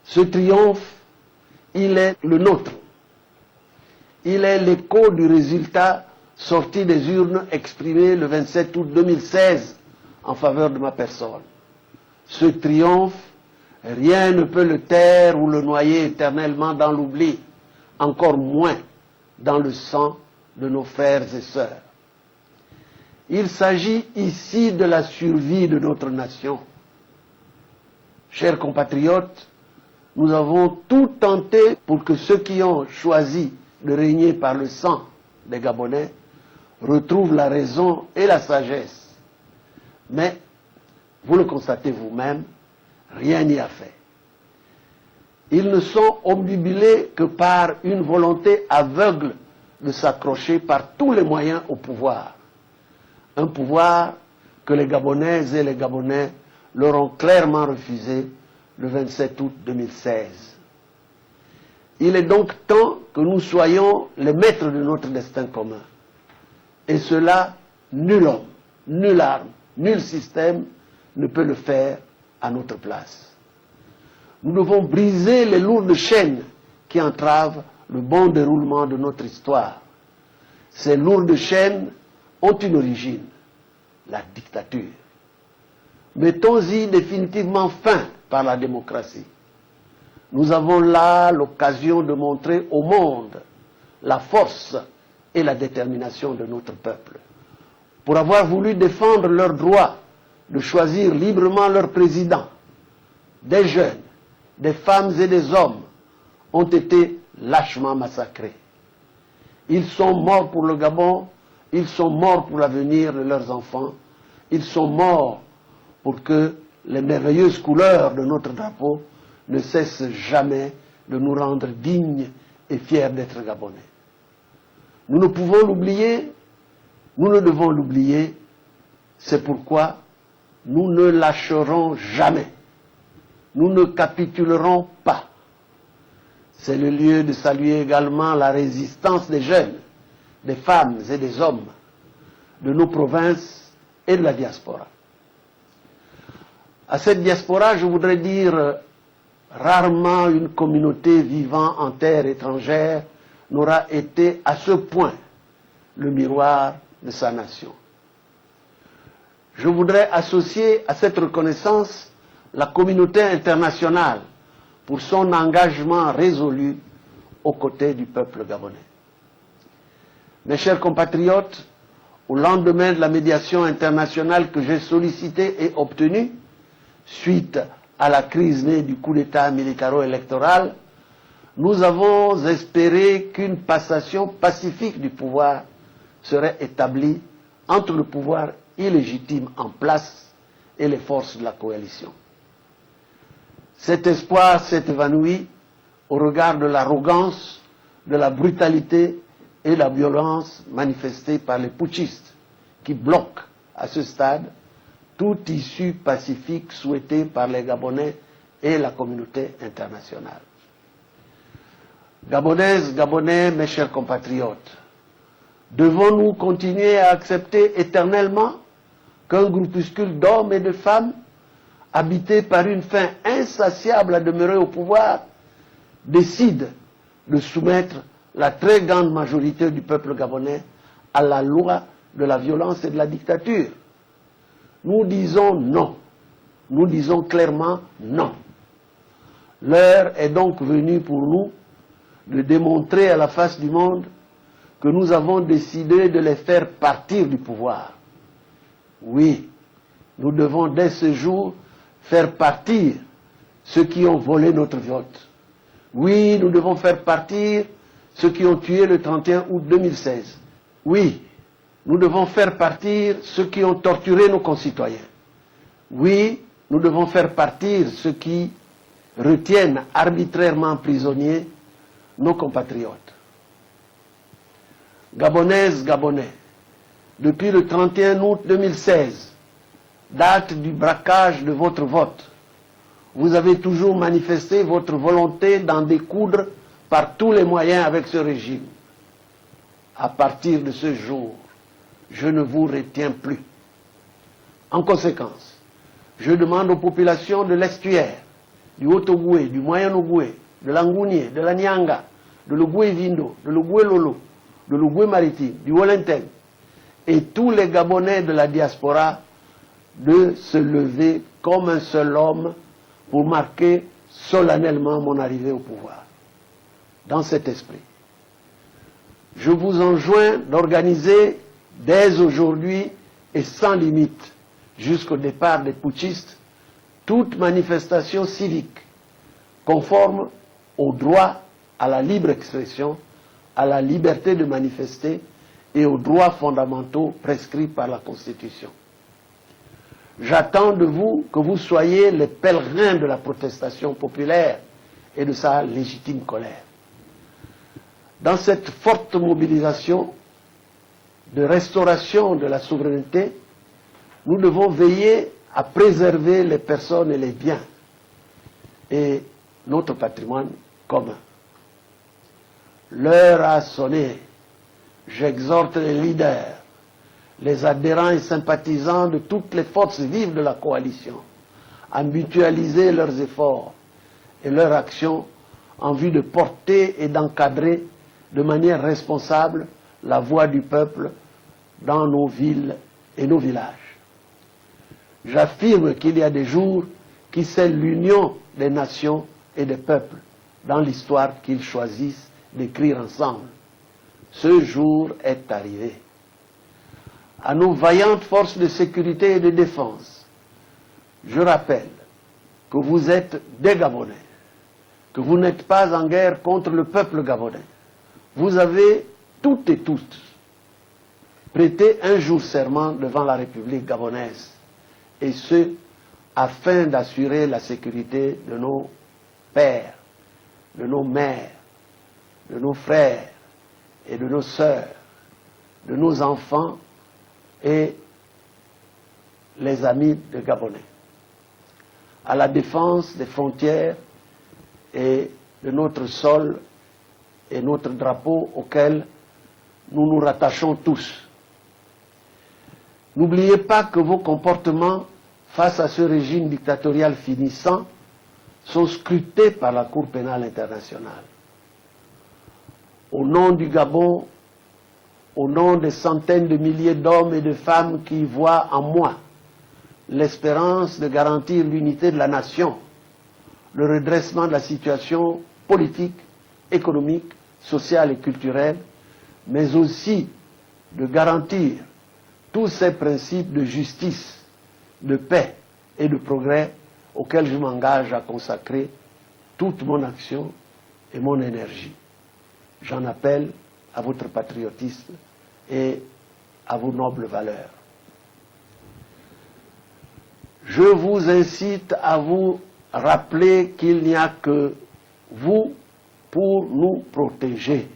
Ce triomphe, il est le nôtre. Il est l'écho du résultat sorti des urnes exprimé le 27 août 2016 en faveur de ma personne. Ce triomphe, rien ne peut le taire ou le noyer éternellement dans l'oubli, encore moins dans le sang de nos frères et sœurs. Il s'agit ici de la survie de notre nation. Chers compatriotes, nous avons tout tenté pour que ceux qui ont choisi de régner par le sang des Gabonais retrouvent la raison et la sagesse. Mais, vous le constatez vous-même, rien n'y a fait. Ils ne sont obnubilés que par une volonté aveugle de s'accrocher par tous les moyens au pouvoir. Un pouvoir que les Gabonaises et les Gabonais leur ont clairement refusé le 27 août 2016. Il est donc temps que nous soyons les maîtres de notre destin commun. Et cela, nul homme, nulle arme, nul système ne peut le faire à notre place. Nous devons briser les lourdes chaînes qui entravent le bon déroulement de notre histoire. Ces lourdes chaînes ont une origine, la dictature. Mettons-y définitivement fin par la démocratie. Nous avons là l'occasion de montrer au monde la force et la détermination de notre peuple. Pour avoir voulu défendre leur droit de choisir librement leur président, des jeunes, des femmes et des hommes ont été lâchement massacrés. Ils sont morts pour le Gabon, ils sont morts pour l'avenir de leurs enfants, ils sont morts pour que les merveilleuses couleurs de notre drapeau ne cessent jamais de nous rendre dignes et fiers d'être Gabonais. Nous ne pouvons l'oublier, nous ne devons l'oublier, c'est pourquoi nous ne lâcherons jamais. Nous ne capitulerons pas. C'est le lieu de saluer également la résistance des jeunes, des femmes et des hommes de nos provinces et de la diaspora. À cette diaspora, je voudrais dire, rarement une communauté vivant en terre étrangère n'aura été à ce point le miroir de sa nation. Je voudrais associer à cette reconnaissance la communauté internationale pour son engagement résolu aux côtés du peuple gabonais. Mes chers compatriotes, au lendemain de la médiation internationale que j'ai sollicitée et obtenue, suite à la crise née du coup d'État militaro-électoral, nous avons espéré qu'une passation pacifique du pouvoir serait établie entre le pouvoir illégitime en place et les forces de la coalition. Cet espoir s'est évanoui au regard de l'arrogance, de la brutalité et de la violence manifestée par les putschistes qui bloquent à ce stade toute issue pacifique souhaitée par les Gabonais et la communauté internationale. Gabonaises, Gabonais, mes chers compatriotes, devons-nous continuer à accepter éternellement qu'un groupuscule d'hommes et de femmes, habités par une faim insatiable à demeurer au pouvoir, décide de soumettre la très grande majorité du peuple gabonais à la loi de la violence et de la dictature? Nous disons non. Nous disons clairement non. L'heure est donc venue pour nous de démontrer à la face du monde que nous avons décidé de les faire partir du pouvoir. Oui, nous devons dès ce jour faire partir ceux qui ont volé notre vote. Oui, nous devons faire partir ceux qui ont tué le 31 août 2016. Oui, nous devons faire partir ceux qui ont torturé nos concitoyens. Oui, nous devons faire partir ceux qui retiennent arbitrairement prisonniers nos compatriotes. Gabonaises, Gabonais, depuis le 31 août 2016, date du braquage de votre vote, vous avez toujours manifesté votre volonté d'en découdre par tous les moyens avec ce régime. À partir de ce jour, je ne vous retiens plus. En conséquence, je demande aux populations de l'estuaire, du Haut-Ogooué, du Moyen-Ogooué, de l'Angounié, de la Nyanga, de l'Ogooué-Vindo, de l'Ogooué-Lolo, de l'Ogooué-Maritime, du Wolenteng, et tous les Gabonais de la diaspora de se lever comme un seul homme pour marquer solennellement mon arrivée au pouvoir. Dans cet esprit, je vous enjoins d'organiser dès aujourd'hui et sans limite, jusqu'au départ des putschistes, toute manifestation civique conforme au droit à la libre expression, à la liberté de manifester et aux droits fondamentaux prescrits par la Constitution. J'attends de vous que vous soyez les pèlerins de la protestation populaire et de sa légitime colère. Dans cette forte mobilisation de restauration de la souveraineté, nous devons veiller à préserver les personnes et les biens et notre patrimoine commun. L'heure a sonné. J'exhorte les leaders, les adhérents et sympathisants de toutes les forces vives de la coalition à mutualiser leurs efforts et leurs actions en vue de porter et d'encadrer de manière responsable la voix du peuple dans nos villes et nos villages. J'affirme qu'il y a des jours qui scellent l'union des nations et des peuples dans l'histoire qu'ils choisissent d'écrire ensemble. Ce jour est arrivé. À nos vaillantes forces de sécurité et de défense, je rappelle que vous êtes des Gabonais, que vous n'êtes pas en guerre contre le peuple gabonais. Vous avez toutes et tous prêté un jour serment devant la République gabonaise, et ce, afin d'assurer la sécurité de nos pères, de nos mères, de nos frères et de nos sœurs, de nos enfants et les amis de Gabonais, à la défense des frontières et de notre sol et notre drapeau auquel nous nous rattachons tous. N'oubliez pas que vos comportements face à ce régime dictatorial finissant sont scrutés par la Cour pénale internationale. Au nom du Gabon, au nom des centaines de milliers d'hommes et de femmes qui voient en moi l'espérance de garantir l'unité de la nation, le redressement de la situation politique, économique, sociale et culturelle, mais aussi de garantir tous ces principes de justice, de paix et de progrès auxquels je m'engage à consacrer toute mon action et mon énergie. J'en appelle à votre patriotisme et à vos nobles valeurs. Je vous incite à vous rappeler qu'il n'y a que vous pour nous protéger.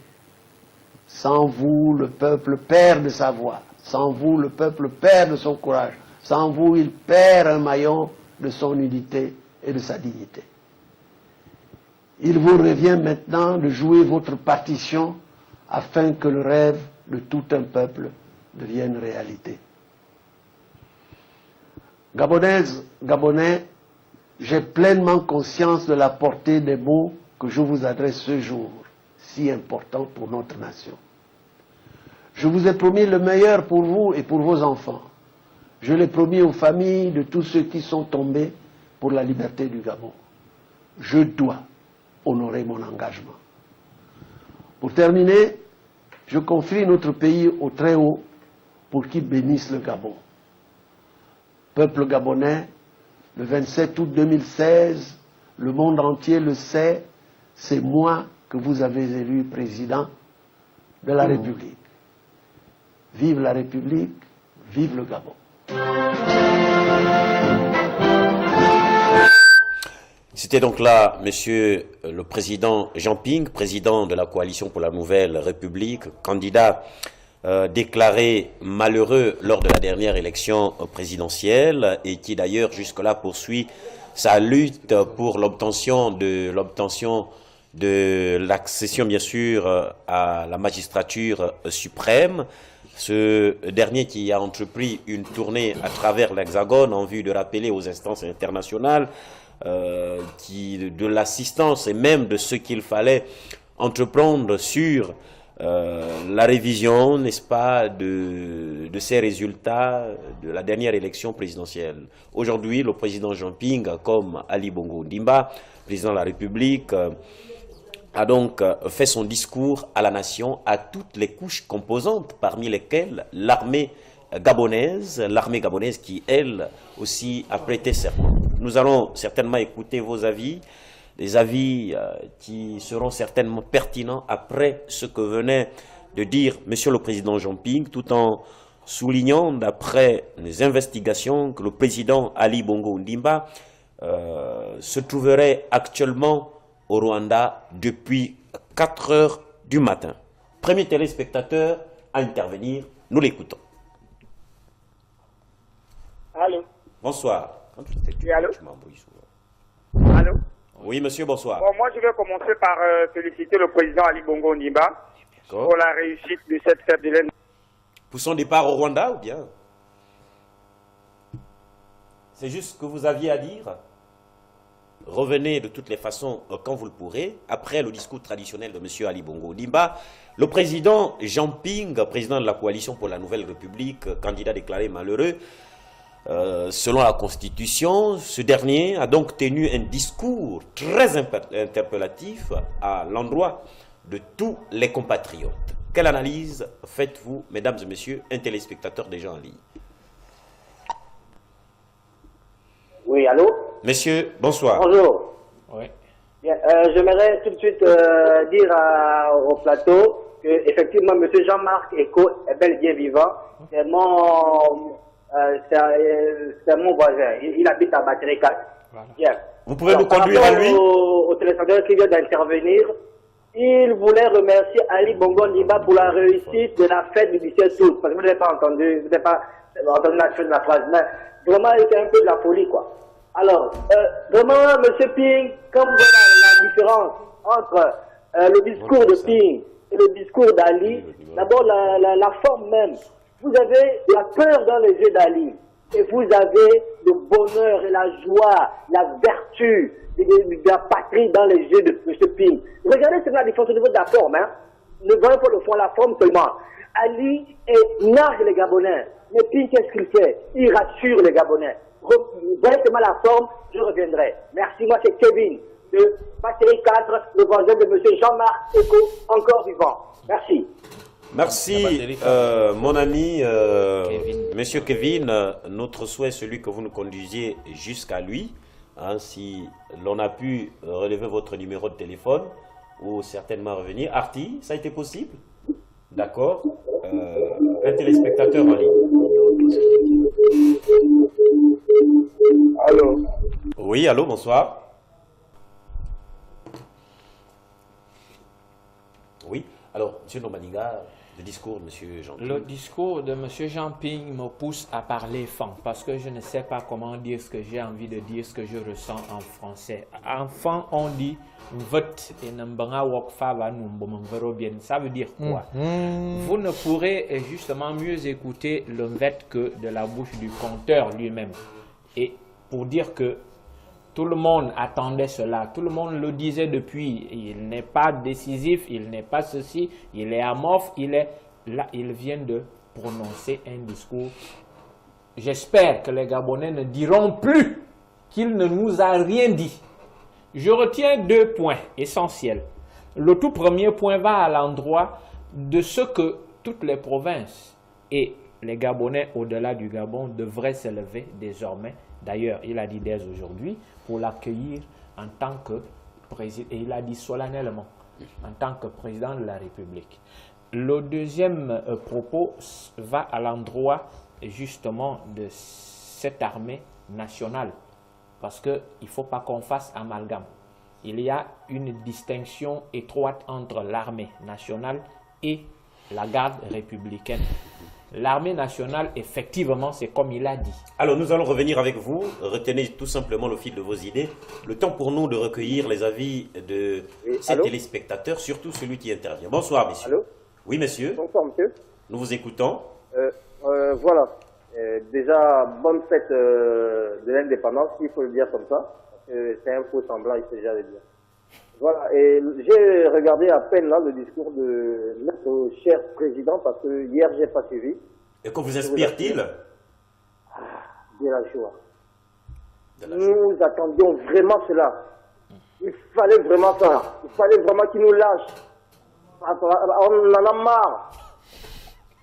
Sans vous, le peuple perd de sa voix. Sans vous, le peuple perd de son courage. Sans vous, il perd un maillon de son unité et de sa dignité. Il vous revient maintenant de jouer votre partition afin que le rêve de tout un peuple devienne réalité. Gabonaises, Gabonais, j'ai pleinement conscience de la portée des mots que je vous adresse ce jour, si important pour notre nation. Je vous ai promis le meilleur pour vous et pour vos enfants. Je l'ai promis aux familles de tous ceux qui sont tombés pour la liberté du Gabon. Je dois honorer mon engagement. Pour terminer, je confie notre pays au Très-Haut pour qu'il bénisse le Gabon. Peuple gabonais, le 27 août 2016, le monde entier le sait, c'est moi que vous avez élu président de la République. Vive la République, vive le Gabon. C'était donc là, monsieur le président Jean Ping, président de la Coalition pour la Nouvelle République, candidat déclaré malheureux lors de la dernière élection présidentielle et qui d'ailleurs jusque-là poursuit sa lutte pour l'obtention de l'accession bien sûr à la magistrature suprême. Ce dernier qui a entrepris une tournée à travers l'Hexagone en vue de rappeler aux instances internationales de l'assistance et même de ce qu'il fallait entreprendre sur la révision, n'est-ce pas, de ces résultats de la dernière élection présidentielle. Aujourd'hui, le président Jean Ping, comme Ali Bongo Ondimba, président de la République, a donc fait son discours à la nation, à toutes les couches composantes, parmi lesquelles l'armée gabonaise qui, elle, aussi a prêté serment. Nous allons certainement écouter vos avis, des avis qui seront certainement pertinents après ce que venait de dire Monsieur le Président Jean Ping, tout en soulignant, d'après les investigations, que le président Ali Bongo Ondimba se trouverait actuellement au Rwanda depuis 4 heures du matin. Premier téléspectateur à intervenir, nous l'écoutons. Allô. Bonsoir. Oui, allô. Allô. Oui, monsieur, bonsoir. Bon, moi, je vais commencer par féliciter le président Ali Bongo Ondimba pour la réussite de cette fête de l'année. Pour son départ au Rwanda ou bien? C'est juste ce que vous aviez à dire? Revenez de toutes les façons quand vous le pourrez. Après le discours traditionnel de monsieur Ali Bongo Ondimba, le président Jean Ping, président de la Coalition pour la Nouvelle République, candidat déclaré malheureux, selon la Constitution, ce dernier a donc tenu un discours très interpellatif à l'endroit de tous les compatriotes. Quelle analyse faites-vous, mesdames et messieurs, un téléspectateur déjà en ligne? Oui, allô? Monsieur, bonsoir. Bonjour. Oui. Bien, j'aimerais tout de suite dire au plateau que effectivement, monsieur Jean-Marc Eko est bel et bien vivant. C'est mon voisin. Il habite à Batterie 4. Voilà. Bien. Vous pouvez nous conduire à lui? Au téléspectateur qui vient d'intervenir, il voulait remercier Ali Bongo Ondimba pour la réussite de la fête du 17 août. Parce que vous n'avez pas entendu, vous n'avez pas Attendez la phrase, mais vraiment, c'est un peu de la folie, quoi. Alors, vraiment, M. Ping, comme vous voyez la différence entre le discours de Ping et le discours d'Ali, d'abord la forme même. Vous avez la peur dans les yeux d'Ali et vous avez le bonheur et la joie, la vertu de la patrie dans les yeux de M. Ping. Regardez c'est la différence au niveau de la forme. Hein. Ne voyons pas le fond, la forme seulement. Ali nage les Gabonais. Mais Ping, qu'est-ce qu'il fait? Il rassure les Gabonais. Voyez seulement la forme, je reviendrai. Merci, moi c'est Kevin de Batterie 4, le voisin de M. Jean-Marc Eko, encore vivant. Merci. Merci, mon ami, Monsieur Kevin. Notre souhait est celui que vous nous conduisiez jusqu'à lui. Hein, si l'on a pu relever votre numéro de téléphone ou certainement revenir. Arti, ça a été possible? D'accord. Un téléspectateur en ligne. Allô? Oui, allô, bonsoir. Oui, alors, M. Nomadiga, le discours de M. Jean Ping. Le discours de M. Jean Ping me pousse à parler fan parce que je ne sais pas comment dire ce que j'ai envie de dire, ce que je ressens en français. En fan, on dit vote et ça veut dire quoi? Vous ne pourrez justement mieux écouter le vote que de la bouche du conteur lui-même. Et pour dire que tout le monde attendait cela, tout le monde le disait depuis, il n'est pas décisif, il n'est pas ceci, il est amorphe, il est là, il vient de prononcer un discours. J'espère que les Gabonais ne diront plus qu'il ne nous a rien dit. Je retiens 2 points essentiels. Le tout premier point va à l'endroit de ce que toutes les provinces et les Gabonais au-delà du Gabon devraient s'élever désormais. D'ailleurs, il a dit dès aujourd'hui pour l'accueillir en tant que président, et il a dit solennellement en tant que président de la République. Le deuxième propos va à l'endroit justement de cette armée nationale, parce qu'il ne faut pas qu'on fasse amalgame. Il y a une distinction étroite entre l'armée nationale et la garde républicaine. L'armée nationale, effectivement, c'est comme il a dit. Alors, nous allons revenir avec vous. Retenez tout simplement le fil de vos idées. Le temps pour nous de recueillir les avis de ces téléspectateurs, surtout celui qui intervient. Bonsoir, messieurs. Allô? Oui, monsieur. Bonsoir, monsieur. Nous vous écoutons. Voilà. Déjà, bonne fête de l'indépendance, il faut le dire comme ça. C'est un faux semblant, il s'agit de dire. Voilà, et j'ai regardé à peine là le discours de notre cher président parce que hier j'ai pas suivi. Et que vous inspire-t-il? De la joie. Nous attendions vraiment cela. Il fallait vraiment ça. Il fallait vraiment qu'il nous lâche. On en a marre.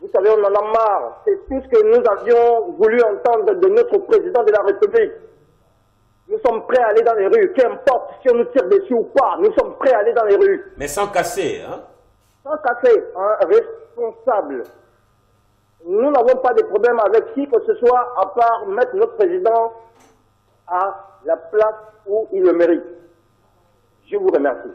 Vous savez, on en a marre. C'est tout ce que nous avions voulu entendre de notre président de la République. Nous sommes prêts à aller dans les rues, qu'importe si on nous tire dessus ou pas, nous sommes prêts à aller dans les rues. Mais sans casser, hein? Sans casser, hein, responsable. Nous n'avons pas de problème avec qui que ce soit, à part mettre notre président à la place où il le mérite. Je vous remercie.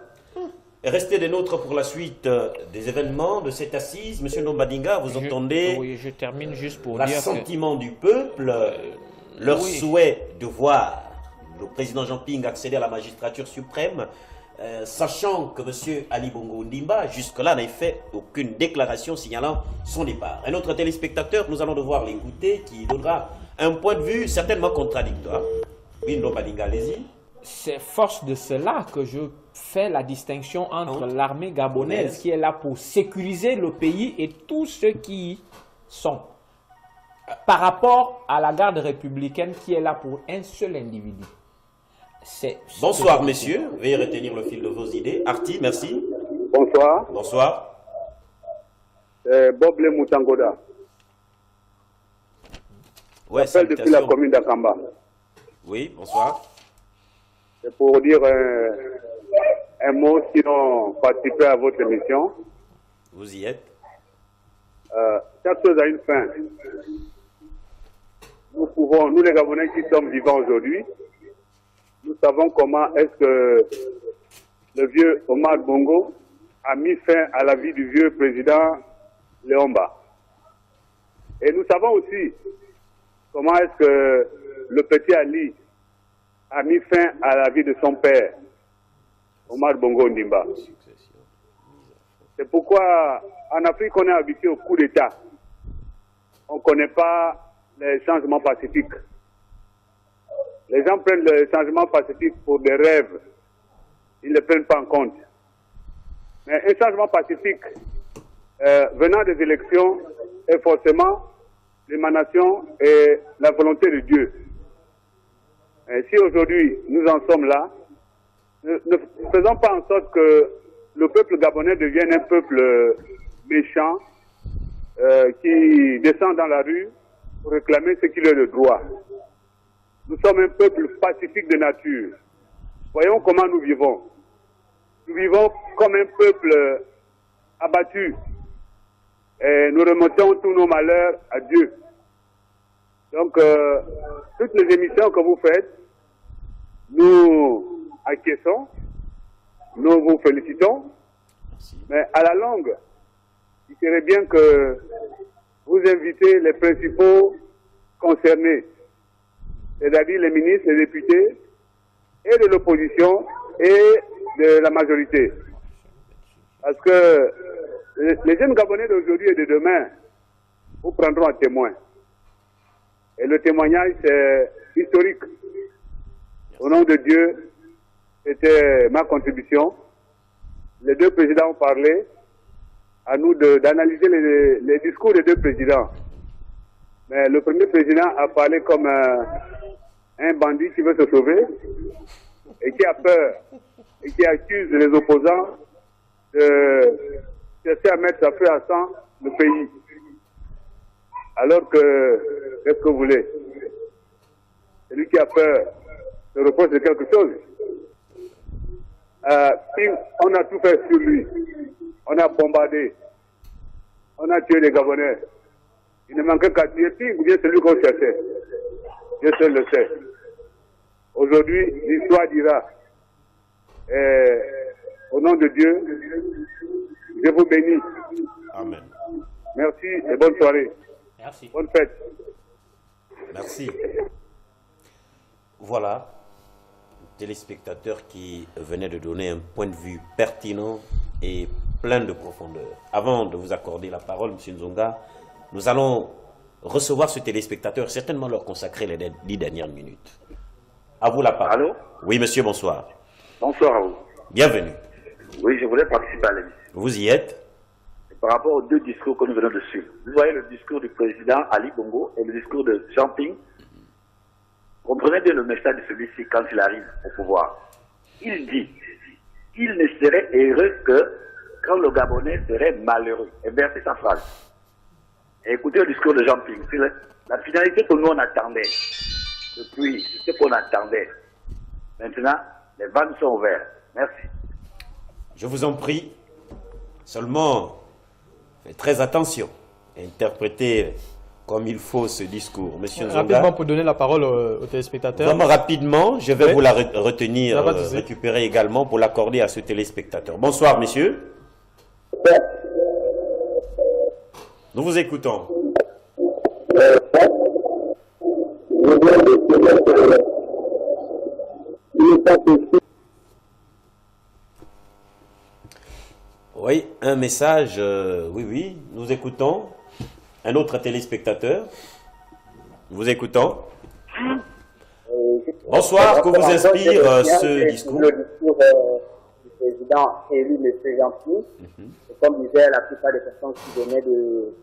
Et restez des nôtres pour la suite des événements de cette assise. Monsieur Nombadinga, vous entendez? Oui, je termine juste pour dire l'assentiment du peuple, leur souhait de voir le président Jean Ping accéder à la magistrature suprême, sachant que M. Ali Bongo Ondimba, jusque-là, n'a fait aucune déclaration signalant son départ. Un autre téléspectateur, nous allons devoir l'écouter, qui donnera un point de vue certainement contradictoire. Oui, Nombadinga, allez-y. C'est force de cela que je fais la distinction entre l'armée gabonaise qui est là pour sécuriser le pays et tous ceux qui y sont, par rapport à la garde républicaine qui est là pour un seul individu. Bonsoir, messieurs. Veuillez retenir le fil de vos idées. Arti, merci. Bonsoir. Bonsoir. Bob Le Moutangoda. Ouais, j'appelle depuis la commune d'Akamba. Oui, bonsoir. C'est pour dire un mot, sinon participer à votre émission. Vous y êtes. Chaque chose a une fin. Nous les Gabonais qui sommes vivants aujourd'hui, nous savons comment est-ce que le vieux Omar Bongo a mis fin à la vie du vieux président Léomba. Et nous savons aussi comment est-ce que le petit Ali a mis fin à la vie de son père, Omar Bongo Ondimba. C'est pourquoi en Afrique, on est habitué au coup d'État. On ne connaît pas les changements pacifiques. Les gens prennent les changements pacifiques pour des rêves. Ils ne les prennent pas en compte. Mais un changement pacifique venant des élections est forcément l'émanation et la volonté de Dieu. Et si aujourd'hui nous en sommes là, ne faisons pas en sorte que le peuple gabonais devienne un peuple méchant qui descend dans la rue pour réclamer ce qu'il est de droit. Nous sommes un peuple pacifique de nature. Voyons comment nous vivons. Nous vivons comme un peuple abattu. Et nous remontons tous nos malheurs à Dieu. Donc, toutes les émissions que vous faites, nous acquiesçons, nous vous félicitons, mais à la longue, il serait bien que vous invitez les principaux concernés, c'est-à-dire les ministres, les députés, et de l'opposition, et de la majorité. Parce que les jeunes Gabonais d'aujourd'hui et de demain vous prendront à témoin. Et le témoignage, c'est historique. Au nom de Dieu, c'était ma contribution. Les deux présidents ont parlé. À nous d'analyser les discours des deux présidents. Mais le premier président a parlé comme un bandit qui veut se sauver et qui a peur et qui accuse les opposants de chercher à mettre à feu à sang le pays. Alors que, qu'est-ce que vous voulez? Celui qui a peur se repose de quelque chose. On a tout fait sur lui. On a bombardé. On a tué les Gabonais. Il ne manquait qu'à tuer Ping ou bien celui qu'on cherchait. Dieu seul le sait. Aujourd'hui, l'histoire dira. Au nom de Dieu, je vous bénis. Amen. Merci et bonne soirée. Merci. Bonne fête. Merci. Voilà, téléspectateur qui venait de donner un point de vue pertinent et plein de profondeur. Avant de vous accorder la parole, M. Nzonga, nous allons recevoir ce téléspectateur, certainement leur consacrer les 10 dernières minutes. À vous la parole. Allô? Oui, monsieur, bonsoir. Bonsoir à vous. Bienvenue. Oui, je voulais participer à l'émission. Vous y êtes? Par rapport aux deux discours que nous venons de suivre. Vous voyez le discours du président Ali Bongo et le discours de Jean Ping. Comprenez bien le message de celui-ci quand il arrive au pouvoir. Il dit qu'il ne serait heureux que quand le Gabonais serait malheureux. Et bien, c'est sa phrase. Et écoutez le discours de Jean Ping. C'est la finalité que nous on attendait. Depuis, c'est ce qu'on attendait. Maintenant, les vannes sont ouvertes. Merci. Je vous en prie. Seulement, faites très attention. Interprétez comme il faut ce discours. Monsieur Nzonga. Rapidement, pour donner la parole aux téléspectateurs. Vraiment rapidement, je vais vous la retenir, récupérer également pour l'accorder à ce téléspectateur. Bonsoir, messieurs. Nous vous écoutons. Oui, un message, oui, nous écoutons. Un autre téléspectateur, nous écoutons. Bonsoir, que vous inspire ce discours? Le discours du président élu, M. Jean-Pierre. Comme disait la plupart des personnes qui venaient de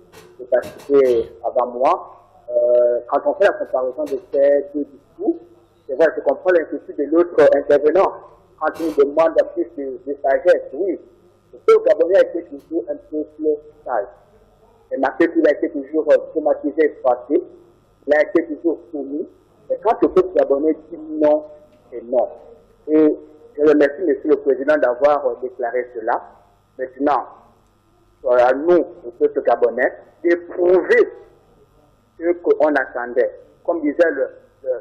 participer avant moi, quand on fait la comparaison de ces deux discours, c'est vrai, je comprends l'inquiétude de l'autre intervenant. Quand il nous demande plus de sagesse, oui. Le peuple gabonais a été toujours un peuple sage. Et ma peuple, il a été toujours traumatisé, exploité. Il a été toujours soumis. Et quand le peuple gabonais dit non, c'est non. Et je remercie Monsieur le Président d'avoir déclaré cela. Maintenant, à nous, le peuple gabonais, d'éprouver ce qu'on attendait. Comme disait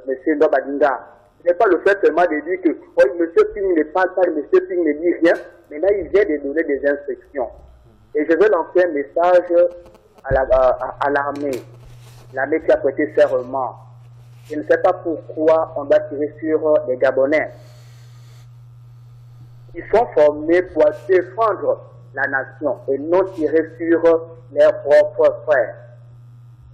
M. Ndobadinga, ce n'est pas le fait seulement de dire que oh, M. Ping ne parle pas, M. Ping ne dit rien, mais là, il vient de donner des instructions. Et je veux lancer un message à l'armée. l'armée qui a prêté serment. Je ne sais pas pourquoi on doit tirer sur les Gabonais. Ils sont formés pour défendre la nation et non tirer sur leurs propres frères.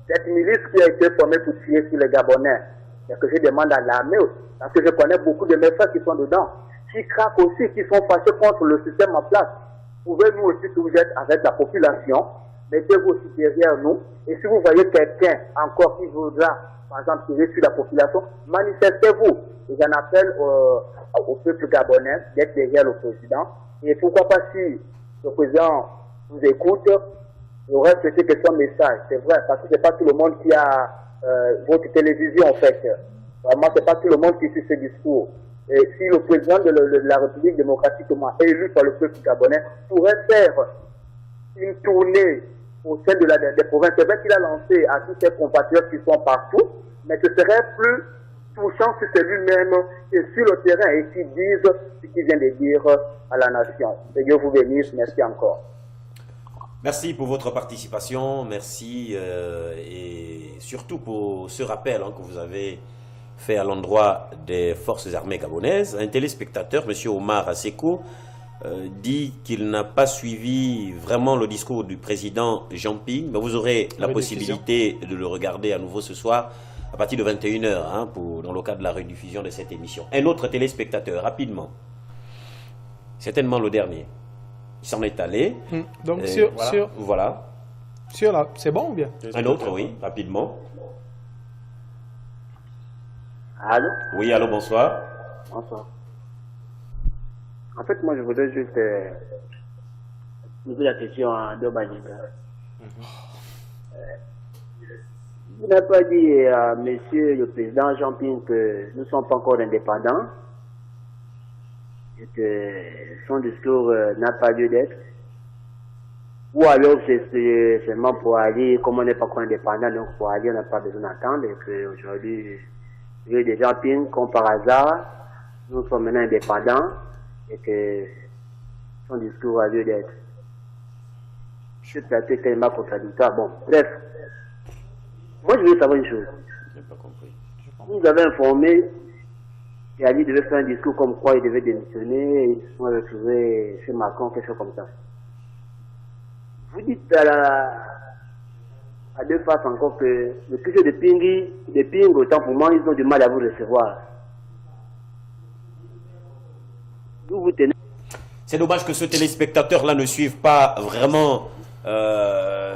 Cette milice qui a été formée pour tirer sur les Gabonais, c'est que je demande à l'armée, parce que je connais beaucoup de mes frères qui sont dedans, qui craquent aussi, qui sont fâchés contre le système en place. Pouvez-nous aussi, si vous êtes avec la population, mettez-vous aussi derrière nous, et si vous voyez quelqu'un encore qui voudra, par exemple, tirer sur la population, manifestez-vous. Et j'en appelle au peuple gabonais d'être derrière le président. Et pourquoi pas, si le président nous écoute, j'aurais souhaité que son message, c'est vrai, parce que c'est pas tout le monde qui a votre télévision, en fait. Vraiment, c'est pas tout le monde qui suit ce discours. Et si le président de la République démocratiquement élu par le peuple gabonais pourrait faire une tournée au sein des provinces, c'est vrai qu'il a lancé à tous ses compatriotes qui sont partout, mais ce serait plus touchant si c'est lui-même qui est sur le terrain et qui dise ce qu'il vient de dire à la nation. Que Dieu vous bénisse, merci encore. Merci pour votre participation, merci et surtout pour ce rappel que vous avez fait à l'endroit des forces armées gabonaises. Un téléspectateur, M. Omar Aseko, dit qu'il n'a pas suivi vraiment le discours du président Jean Ping, mais vous aurez la possibilité de le regarder à nouveau ce soir à partir de 21h dans le cadre de la rediffusion de cette émission. Un autre téléspectateur, rapidement, certainement le dernier, il s'en est allé. Donc voilà. C'est bon ou bien? Un autre, oui, rapidement. Allô? Oui, allô, bonsoir. Bonsoir. En fait, moi, je voudrais juste poser la question à Dobaninga. Vous n'avez pas dit à monsieur le président Jean Ping que nous ne sommes pas encore indépendants et que son discours n'a pas lieu d'être? Ou alors c'est seulement pour aller, comme on n'est pas encore indépendant, donc pour aller, on n'a pas besoin d'attendre et qu'aujourd'hui, il y a des Jean Ping, comme par hasard, nous sommes maintenant indépendants et que son discours a lieu d'être. Je suis peut-être tellement contradictoire. Bon, bref. Moi, je veux savoir une chose. Je n'ai pas compris. Vous avez informé qu'Ali devait faire un discours comme quoi il devait démissionner et ils se sont retrouvés chez Macron, quelque chose comme ça. Vous dites à deux faces encore que le culte de Ping, autant pour moi, ils ont du mal à vous recevoir. D'où vous tenez? C'est dommage que ce téléspectateur-là ne suive pas vraiment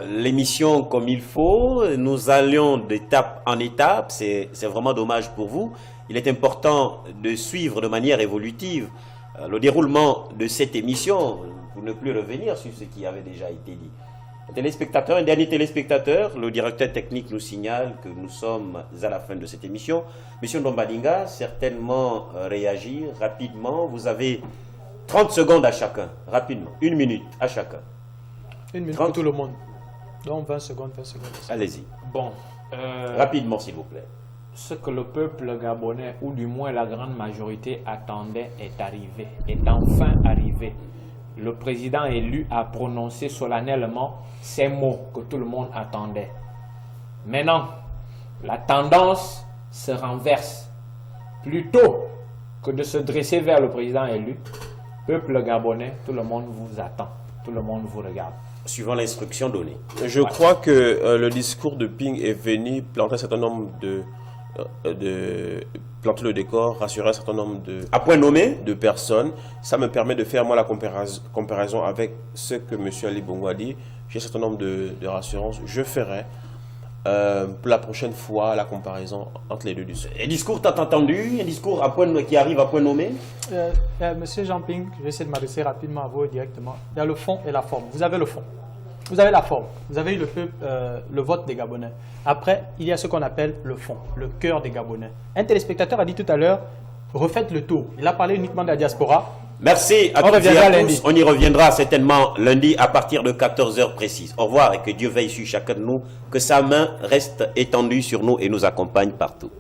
l'émission comme il faut. Nous allions d'étape en étape. C'est vraiment dommage pour vous. Il est important de suivre de manière évolutive le déroulement de cette émission pour ne plus revenir sur ce qui avait déjà été dit. Un dernier téléspectateur, le directeur technique nous signale que nous sommes à la fin de cette émission. Monsieur Ndombaninga, certainement réagir rapidement. Vous avez 30 secondes à chacun, rapidement. 1 minute à chacun. 1 minute pour tout le monde. Donc 20 secondes. Allez-y. Bon. Rapidement, s'il vous plaît. Ce que le peuple gabonais, ou du moins la grande majorité, attendait est arrivé, est enfin arrivé. Le président élu a prononcé solennellement ces mots que tout le monde attendait. Maintenant, la tendance se renverse. Plutôt que de se dresser vers le président élu, peuple gabonais, tout le monde vous attend, tout le monde vous regarde. Suivant l'instruction donnée. Je crois que le discours de Ping est venu planter un certain nombre planter le décor, rassurer un certain nombre à point nommé de personnes. Ça me permet de faire moi la comparaison avec ce que M. Ali Bongo a dit. J'ai un certain nombre de rassurances. Je ferai pour la prochaine fois la comparaison entre les deux discours. Un discours, t'as entendu? Un discours qui arrive à point nommé? Monsieur Jean Ping, je vais essayer de m'adresser rapidement à vous directement. Il y a le fond et la forme. Vous avez le fond. Vous avez la forme. Vous avez eu le vote des Gabonais. Après, il y a ce qu'on appelle le fond, le cœur des Gabonais. Un téléspectateur a dit tout à l'heure, refaites le tour. Il a parlé uniquement de la diaspora. Merci à tous et à tous. On y reviendra certainement lundi à partir de 14h précises. Au revoir et que Dieu veille sur chacun de nous, que sa main reste étendue sur nous et nous accompagne partout.